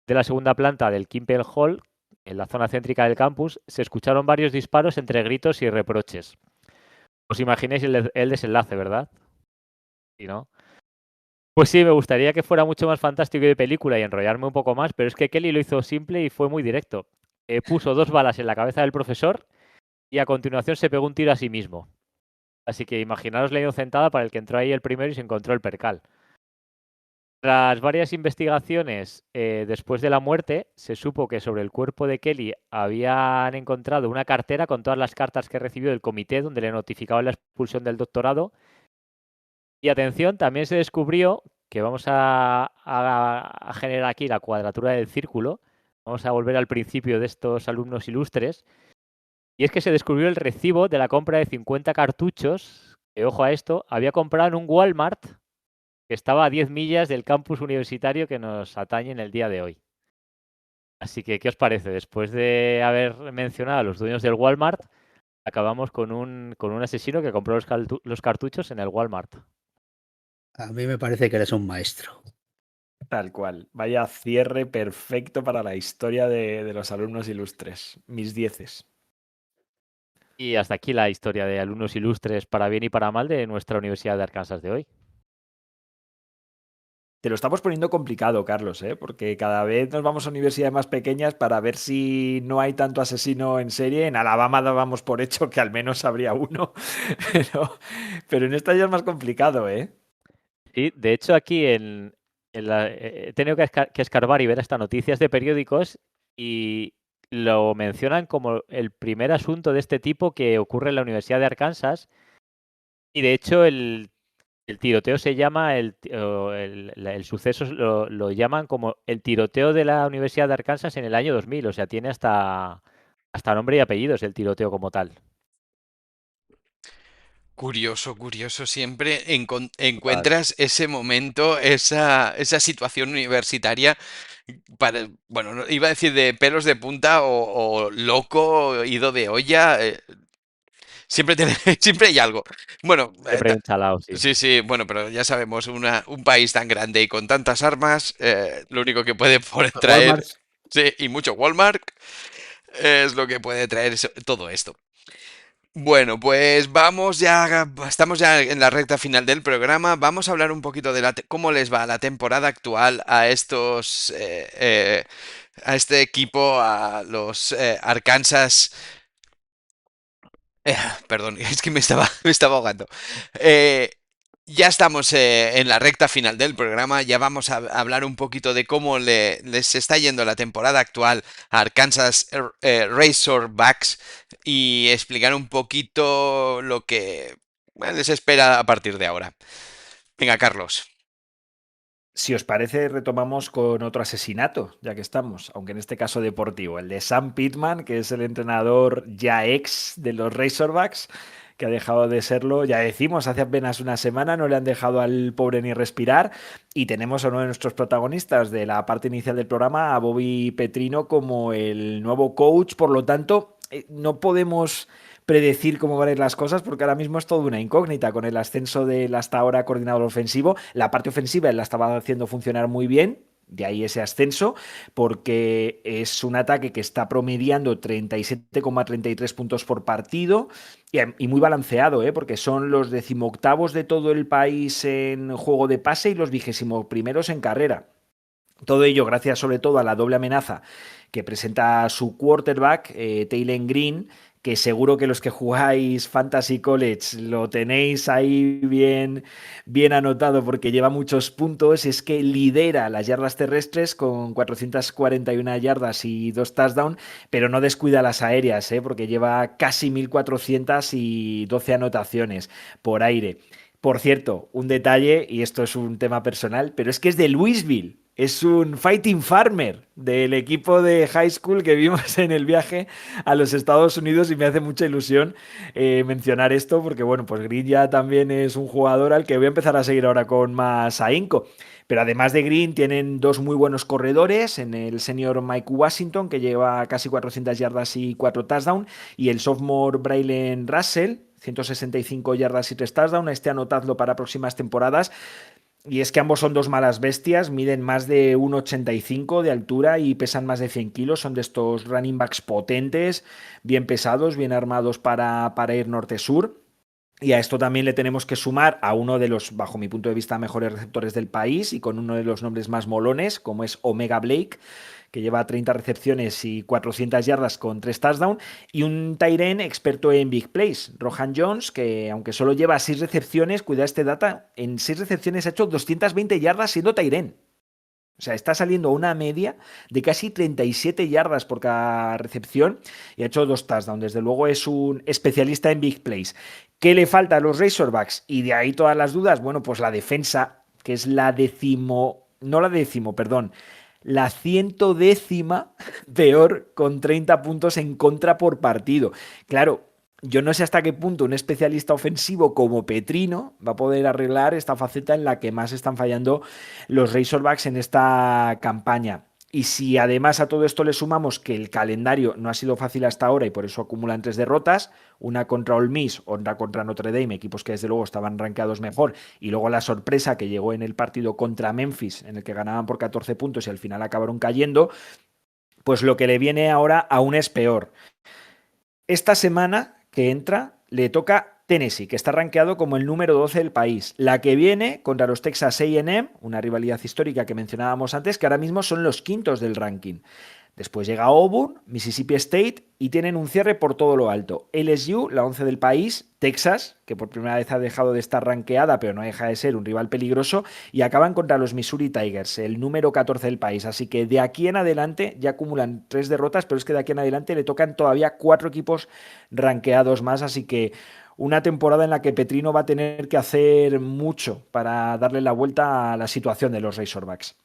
de la segunda planta del Kimpel Hall, en la zona céntrica del campus, se escucharon varios disparos entre gritos y reproches. Os imagináis el desenlace, ¿verdad? ¿Sí, no? Pues sí, me gustaría que fuera mucho más fantástico y de película y enrollarme un poco más, pero es que Kelly lo hizo simple y fue muy directo. Puso 2 balas en la cabeza del profesor y a continuación se pegó un tiro a sí mismo. Así que imaginaros la inocentada para el que entró ahí el primero y se encontró el percal. Tras varias investigaciones después de la muerte, se supo que sobre el cuerpo de Kelly habían encontrado una cartera con todas las cartas que recibió del comité donde le notificaban la expulsión del doctorado. Y atención, también se descubrió que vamos a generar aquí la cuadratura del círculo. Vamos a volver al principio de estos alumnos ilustres. Y es que se descubrió el recibo de la compra de 50 cartuchos, que ojo a esto, había comprado en un Walmart que estaba a 10 millas del campus universitario que nos atañe en el día de hoy. Así que, ¿qué os parece? Después de haber mencionado a los dueños del Walmart, acabamos con un asesino que compró los cartuchos en el Walmart. A mí me parece que eres un maestro. Tal cual. Vaya cierre perfecto para la historia de los alumnos ilustres. Mis dieces. Y hasta aquí la historia de alumnos ilustres para bien y para mal de nuestra Universidad de Arkansas de hoy. Te lo estamos poniendo complicado, Carlos, ¿eh? Porque cada vez nos vamos a universidades más pequeñas para ver si no hay tanto asesino en serie. En Alabama dábamos por hecho que al menos habría uno, pero en esta ya es más complicado, ¿eh? Sí, de hecho aquí he tenido que escarbar y ver hasta noticias de periódicos y lo mencionan como el primer asunto de este tipo que ocurre en la Universidad de Arkansas y de hecho el tiroteo se llama, el suceso lo llaman como el tiroteo de la Universidad de Arkansas en el año 2000, o sea, tiene hasta nombre y apellidos el tiroteo como tal. Curioso, curioso. Siempre Total. encuentras ese momento, esa situación universitaria bueno, iba a decir de pelos de punta o loco, ido de olla. Siempre, siempre hay algo. Bueno, Siempre hay un chalao, sí. sí, sí, bueno, pero ya sabemos, un país tan grande y con tantas armas, lo único que puede traer, Walmart. sí, y mucho Walmart, es lo que puede traer todo esto. Bueno, pues vamos ya, estamos ya en la recta final del programa. Vamos a hablar un poquito de cómo les va la temporada actual a a este equipo, a los Arkansas. Perdón, es que me estaba ahogando. Eh, ya estamos en la recta final del programa, ya vamos a hablar un poquito de cómo les está yendo la temporada actual a Arkansas Razorbacks y explicar un poquito lo que les espera a partir de ahora. Venga, Carlos. Si os parece, retomamos con otro asesinato, ya que estamos, aunque en este caso deportivo, el de Sam Pittman, que es el entrenador ya ex de los Razorbacks, que ha dejado de serlo, ya decimos, hace apenas una semana, no le han dejado al pobre ni respirar, y tenemos a uno de nuestros protagonistas de la parte inicial del programa, a Bobby Petrino, como el nuevo coach, por lo tanto, no podemos predecir cómo van a ir las cosas porque ahora mismo es toda una incógnita con el ascenso del hasta ahora coordinador ofensivo. La parte ofensiva él la estaba haciendo funcionar muy bien, de ahí ese ascenso, porque es un ataque que está promediando 37,33 puntos por partido y muy balanceado, porque son los decimoctavos de todo el país en juego de pase y los 21º en carrera. Todo ello gracias sobre todo a la doble amenaza que presenta su quarterback, Taylor Green, que seguro que los que jugáis Fantasy College lo tenéis ahí bien anotado porque lleva muchos puntos. Es que lidera las yardas terrestres con 441 yardas y 2 touchdowns, pero no descuida las aéreas, porque lleva casi 1400 y 12 anotaciones por aire. Por cierto, un detalle, y esto es un tema personal, pero es que es de Louisville. Es un fighting farmer del equipo de high school que vimos en el viaje a los Estados Unidos y me hace mucha ilusión mencionar esto porque, bueno, pues Green ya también es un jugador al que voy a empezar a seguir ahora con más ahínco. Pero además de Green tienen dos muy buenos corredores, en el senior Mike Washington que lleva casi 400 yardas y 4 touchdowns y el sophomore Braylon Russell, 165 yardas y 3 touchdowns. Este anotadlo para próximas temporadas. Y es que ambos son dos malas bestias, miden más de 1,85 de altura y pesan más de 100 kilos. Son de estos running backs potentes, bien pesados, bien armados para ir norte-sur. Y a esto también le tenemos que sumar a uno de los, bajo mi punto de vista, mejores receptores del país y con uno de los nombres más molones, como es Omega Blake, que lleva 30 recepciones y 400 yardas con 3 touchdowns, y un tight end experto en big plays, Rohan Jones, que aunque solo lleva 6 recepciones, cuida este data, en 6 recepciones ha hecho 220 yardas siendo tight end. O sea, está saliendo una media de casi 37 yardas por cada recepción y ha hecho 2 touchdowns. Desde luego es un especialista en big plays. ¿Qué le falta a los Razorbacks? Y de ahí todas las dudas. Bueno, pues la defensa, que es la la 110ª peor con 30 puntos en contra por partido. Claro, yo no sé hasta qué punto un especialista ofensivo como Petrino va a poder arreglar esta faceta en la que más están fallando los Razorbacks en esta campaña. Y si además a todo esto le sumamos que el calendario no ha sido fácil hasta ahora y por eso acumulan 3 derrotas, una contra Ole Miss, otra contra Notre Dame, equipos que desde luego estaban rankeados mejor, y luego la sorpresa que llegó en el partido contra Memphis, en el que ganaban por 14 puntos y al final acabaron cayendo, pues lo que le viene ahora aún es peor. Esta semana que entra le toca Tennessee, que está rankeado como el número 12 del país. La que viene contra los Texas A&M, una rivalidad histórica que mencionábamos antes, que ahora mismo son los quintos del ranking. Después llega Auburn, Mississippi State y tienen un cierre por todo lo alto. LSU, la 11 del país, Texas, que por primera vez ha dejado de estar rankeada, pero no deja de ser un rival peligroso, y acaban contra los Missouri Tigers, el número 14 del país. Así que de aquí en adelante ya acumulan 3 derrotas, pero es que de aquí en adelante le tocan todavía 4 equipos rankeados más, así que una temporada en la que Petrino va a tener que hacer mucho para darle la vuelta a la situación de los Razorbacks.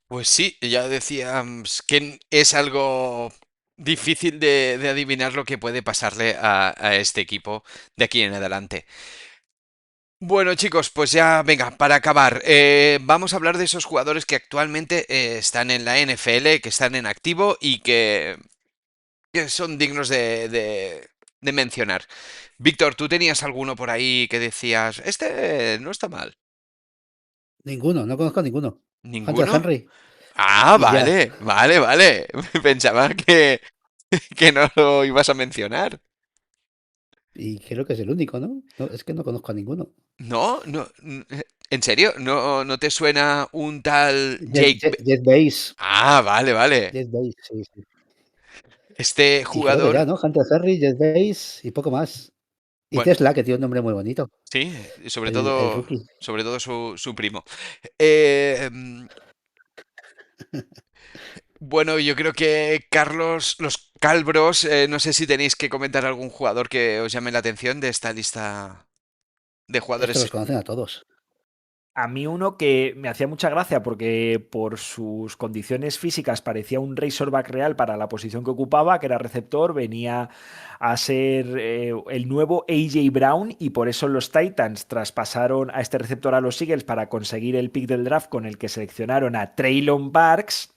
Pues sí, ya decíamos que es algo difícil de adivinar lo que puede pasarle a este equipo de aquí en adelante. Bueno, chicos, pues ya, venga, para acabar, vamos a hablar de esos jugadores que actualmente están en la NFL, que están en activo y que son dignos de mencionar. Víctor, ¿tú tenías alguno por ahí que decías, este no está mal? Ninguno, no conozco a ninguno. Hunter ¿Ninguno? Henry Ah, y ya. vale, vale, vale. Pensaba que no lo ibas a mencionar. Y creo que es el único, ¿no? No, es que no conozco a ninguno. No, no, ¿en serio? ¿No te suena un tal Jake? Jet Bass. Ah, vale, vale. Jet Bass, sí, sí. Este Y creo que ya, jugador, ¿no? Hunter Henry, Jet Bass y poco más. Y bueno, Tesla, que tiene un nombre muy bonito. sí, El rookie. sobre todo su primo. Eh, mm, bueno, yo creo que Carlos, los Calbros, no sé si tenéis que comentar algún jugador que os llame la atención de esta lista de Es que jugadores. los conocen a todos. A mí uno que me hacía mucha gracia porque por sus condiciones físicas parecía un Razorback real para la posición que ocupaba, que era receptor, venía a ser el nuevo AJ Brown y por eso los Titans traspasaron a este receptor a los Eagles para conseguir el pick del draft con el que seleccionaron a Treylon Burks,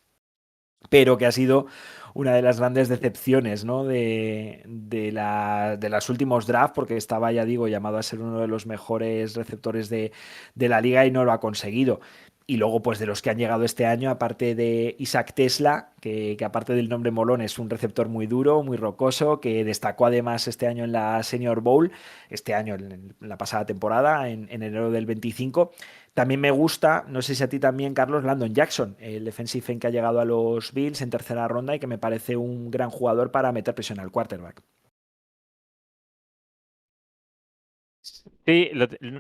pero que ha sido una de las grandes decepciones, ¿no? de las últimos drafts, porque estaba, ya digo, llamado a ser uno de los mejores receptores de la liga y no lo ha conseguido. Y luego, pues de los que han llegado este año, aparte de Isaac Tesla, que aparte del nombre molón es un receptor muy duro, muy rocoso, que destacó además este año en la Senior Bowl, este año en la pasada temporada, en enero del 25. También me gusta, no sé si a ti también, Carlos, Landon Jackson, el defensive end que ha llegado a los Bills en tercera ronda y que me parece un gran jugador para meter presión al quarterback. Sí,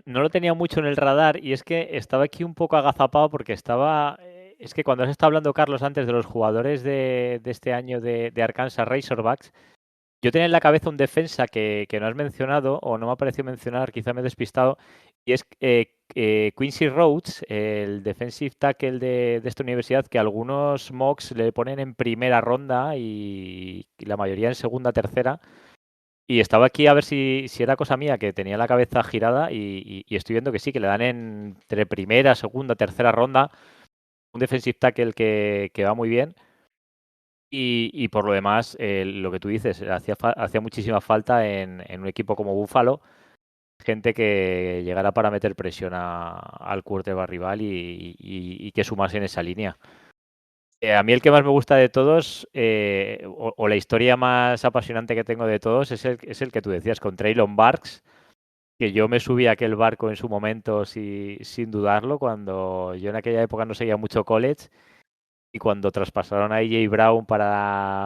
no lo tenía mucho en el radar y es que estaba aquí un poco agazapado porque estaba... Es que cuando has estado hablando, Carlos, antes de los jugadores de este año de Arkansas Razorbacks, yo tenía en la cabeza un defensa que no has mencionado o no me ha parecido mencionar, quizá me he despistado, y es Quincy Rhodes, el defensive tackle de esta universidad, que algunos mocks le ponen en primera ronda y la mayoría en segunda, tercera. Y estaba aquí a ver si era cosa mía, que tenía la cabeza girada y estoy viendo que sí, que le dan entre primera, segunda, tercera ronda un defensive tackle que va muy bien. Y por lo demás, lo que tú dices, hacía muchísima falta en un equipo como Buffalo, gente que llegara para meter presión al quarterback rival y que sumase en esa línea. A mí el que más me gusta de todos, o la historia más apasionante que tengo de todos, es el que tú decías, con Treylon Burks, que yo me subí a aquel barco en su momento sin dudarlo, cuando yo en aquella época no seguía mucho college. Y cuando traspasaron a AJ Brown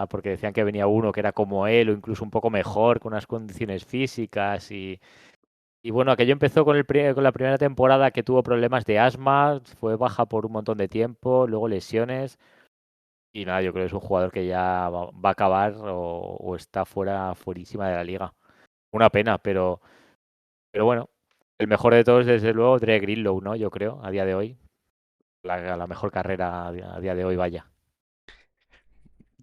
porque decían que venía uno que era como él o incluso un poco mejor, con unas condiciones físicas y bueno, aquello empezó con la primera temporada que tuvo problemas de asma, fue baja por un montón de tiempo, luego lesiones y nada, yo creo que es un jugador que ya va a acabar o está fuerísima de la liga. Una pena, pero bueno, el mejor de todos desde luego Dre Greenlow, ¿no? Yo creo, a día de hoy, la mejor carrera a día de hoy, vaya.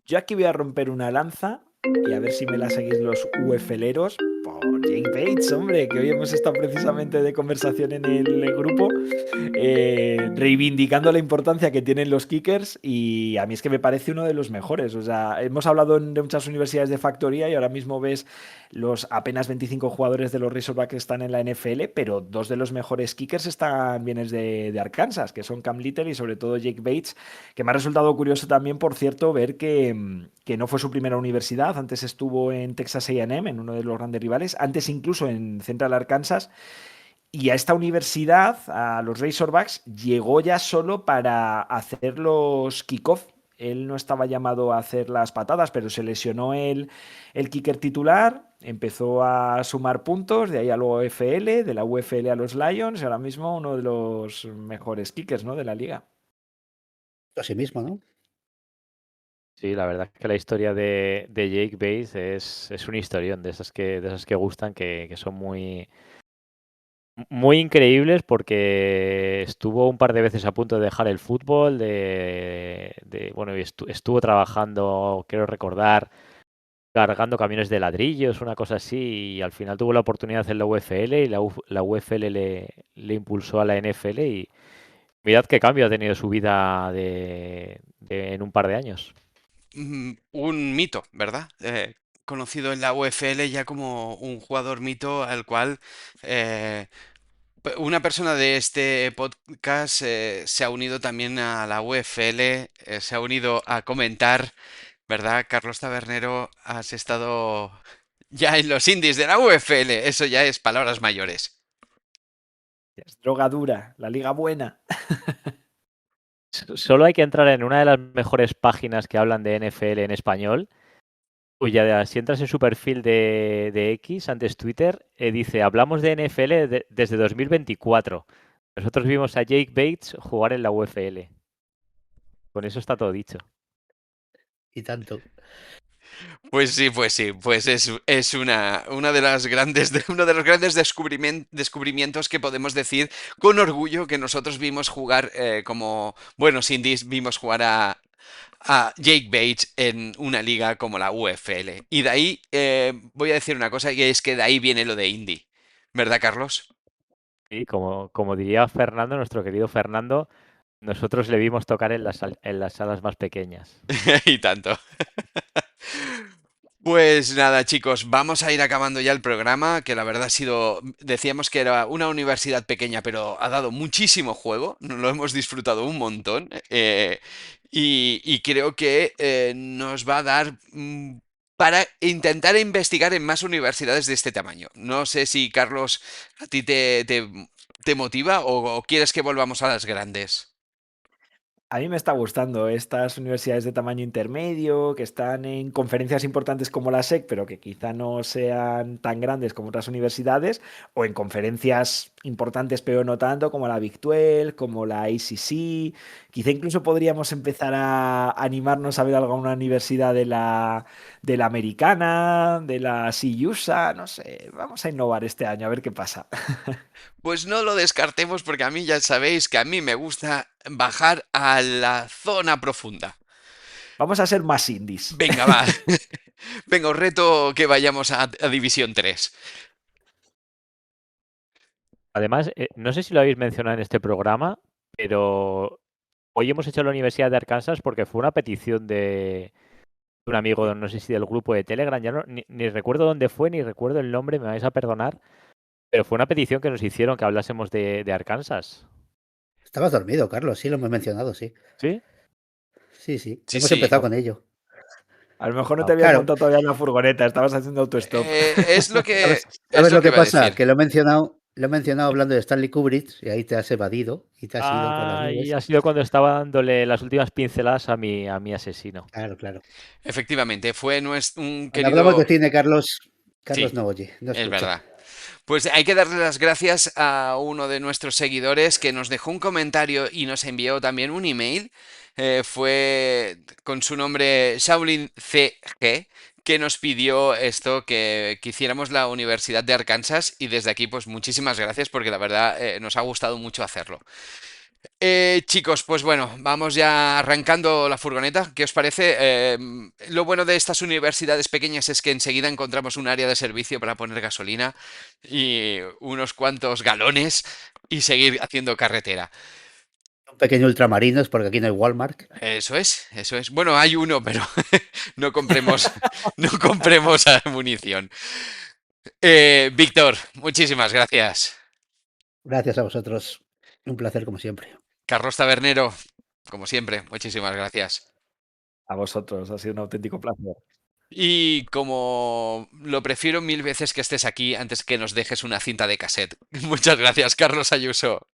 Yo aquí voy a romper una lanza y a ver si me la seguís los UFLeros por Jake Bates, hombre, que hoy hemos estado precisamente de conversación en el grupo, reivindicando la importancia que tienen los kickers y a mí es que me parece uno de los mejores. O sea, hemos hablado de muchas universidades de factoría y ahora mismo ves los apenas 25 jugadores de los Razorbacks que están en la NFL, pero dos de los mejores kickers están bienes de Arkansas, que son Cam Little y sobre todo Jake Bates, que me ha resultado curioso también, por cierto, ver que no fue su primera universidad. Antes estuvo en Texas A&M, en uno de los grandes rivales, antes incluso en Central Arkansas. Y a esta universidad, a los Razorbacks, llegó ya solo para hacer los kickoff. Él no estaba llamado a hacer las patadas, pero se lesionó el kicker titular, empezó a sumar puntos, de ahí a la UFL, de la UFL a los Lions, y ahora mismo uno de los mejores kickers, ¿no?, de la liga. Así mismo, ¿no? Sí, la verdad es que la historia de Jake Bates es un historión de esas que gustan, que son muy increíbles porque estuvo un par de veces a punto de dejar el fútbol, bueno, y estuvo trabajando, quiero recordar, cargando camiones de ladrillos, una cosa así, y al final tuvo la oportunidad en la UFL y la UFL le impulsó a la NFL y mirad qué cambio ha tenido su vida en un par de años. Un mito, ¿verdad? Conocido en la UFL ya como un jugador mito al cual eh, una persona de este podcast se ha unido también a la UFL, se ha unido a comentar, ¿verdad? Carlos Tabernero, has estado ya en los indies de la UFL, eso ya es palabras mayores. Es droga dura, la liga buena. Solo hay que entrar en una de las mejores páginas que hablan de NFL en español, cuya si entras en su perfil de X, antes Twitter, dice, hablamos de NFL desde 2024. Nosotros vimos a Jake Bates jugar en la UFL. Con eso está todo dicho. Y tanto. Pues sí, pues sí, pues es una de las grandes, uno de los grandes descubrimientos que podemos decir con orgullo que nosotros vimos jugar como buenos indies, vimos jugar a Jake Bates en una liga como la UFL. Y de ahí voy a decir una cosa, y es que de ahí viene lo de indie. ¿Verdad, Carlos? Y como diría Fernando, nuestro querido Fernando, nosotros le vimos tocar en en las salas más pequeñas. Y tanto. Pues nada, chicos, vamos a ir acabando ya el programa, que la verdad ha sido, decíamos que era una universidad pequeña, pero ha dado muchísimo juego, nos lo hemos disfrutado un montón, y creo que nos va a dar para intentar investigar en más universidades de este tamaño. No sé si, Carlos, a ti te motiva o quieres que volvamos a las grandes. A mí me está gustando estas universidades de tamaño intermedio, que están en conferencias importantes como la SEC, pero que quizá no sean tan grandes como otras universidades, o en conferencias importantes, pero no tanto, como la Big 12, como la ACC. Quizá incluso podríamos empezar a animarnos a ver alguna universidad de la americana, de la CIUSA, no sé. Vamos a innovar este año, a ver qué pasa. Pues no lo descartemos porque a mí ya sabéis que a mí me gusta bajar a la zona profunda. Vamos a ser más indies. Venga, va. Venga, os reto que vayamos a División 3. Además, no sé si lo habéis mencionado en este programa, pero hoy hemos hecho la Universidad de Arkansas porque fue una petición de un amigo, no sé si del grupo de Telegram, ya ni recuerdo dónde fue, ni recuerdo el nombre, me vais a perdonar, pero fue una petición que nos hicieron que hablásemos de Arkansas. Estabas dormido, Carlos, sí lo hemos mencionado, sí. ¿Sí? Sí, sí, Sí, hemos sí. empezado con ello. A lo mejor no te Ah, habías Claro, montado todavía en la furgoneta, estabas haciendo autostop. Es lo que ¿sabes, es sabes lo lo que que iba a pasa? decir. Que lo he mencionado hablando de Stanley Kubrick y ahí te has evadido y te has ido por las y nubes. ha sido cuando estaba dándole las últimas pinceladas a mi asesino. Claro, claro. Efectivamente, fue un Cuando hablamos de querido. cine, Carlos, Sí, Carlos no oye, no es escucha. verdad. Pues hay que darle las gracias a uno de nuestros seguidores que nos dejó un comentario y nos envió también un email. Fue con su nombre Shaolin CG, que nos pidió esto, que hiciéramos la Universidad de Arkansas y desde aquí pues muchísimas gracias porque la verdad nos ha gustado mucho hacerlo. Chicos, pues bueno, vamos ya arrancando la furgoneta. ¿Qué os parece? Lo bueno de estas universidades pequeñas es que enseguida encontramos un área de servicio para poner gasolina y unos cuantos galones y seguir haciendo carretera. Un pequeño ultramarinos, porque aquí no hay Walmart. Eso es, eso es. Bueno, hay uno, pero no compremos, no compremos munición. Víctor, muchísimas gracias. Gracias a vosotros. Un placer como siempre. Carlos Tabernero, como siempre, muchísimas gracias. A vosotros, ha sido un auténtico placer. Y como lo prefiero mil veces que estés aquí antes que nos dejes una cinta de cassette. Muchas gracias, Carlos Ayuso.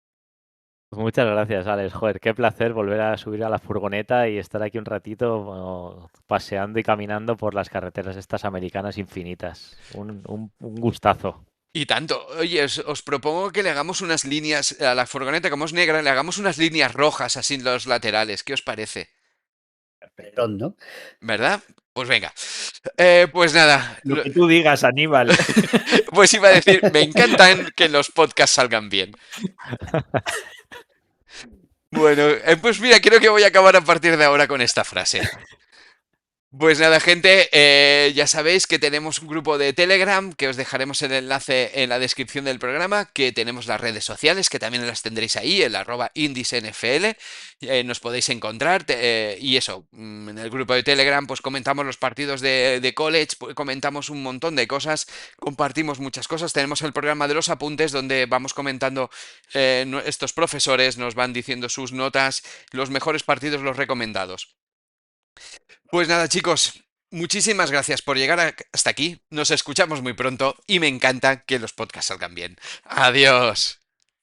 Pues muchas gracias, Alex. Joder, qué placer volver a subir a la furgoneta y estar aquí un ratito paseando y caminando por las carreteras estas americanas infinitas. Un gustazo. Y tanto, oye, os propongo que le hagamos unas líneas a la furgoneta, como es negra, le hagamos unas líneas rojas así en los laterales. ¿Qué os parece? Perdón, ¿no? ¿Verdad? Pues venga. Pues nada, Lo que tú digas, Aníbal. pues iba a decir, me encantan que los podcasts salgan bien. Bueno, pues mira, creo que voy a acabar a partir de ahora con esta frase. Pues nada, gente, ya sabéis que tenemos un grupo de Telegram, que os dejaremos el enlace en la descripción del programa, que tenemos las redes sociales, que también las tendréis ahí, el @indisnfl, nos podéis encontrar, y eso, en el grupo de Telegram pues comentamos los partidos de college, comentamos un montón de cosas, compartimos muchas cosas, tenemos el programa de los apuntes, donde vamos comentando, estos profesores nos van diciendo sus notas, los mejores partidos, los recomendados. Pues nada, chicos, muchísimas gracias por llegar hasta aquí. Nos escuchamos muy pronto y me encanta que los podcasts salgan bien. Adiós.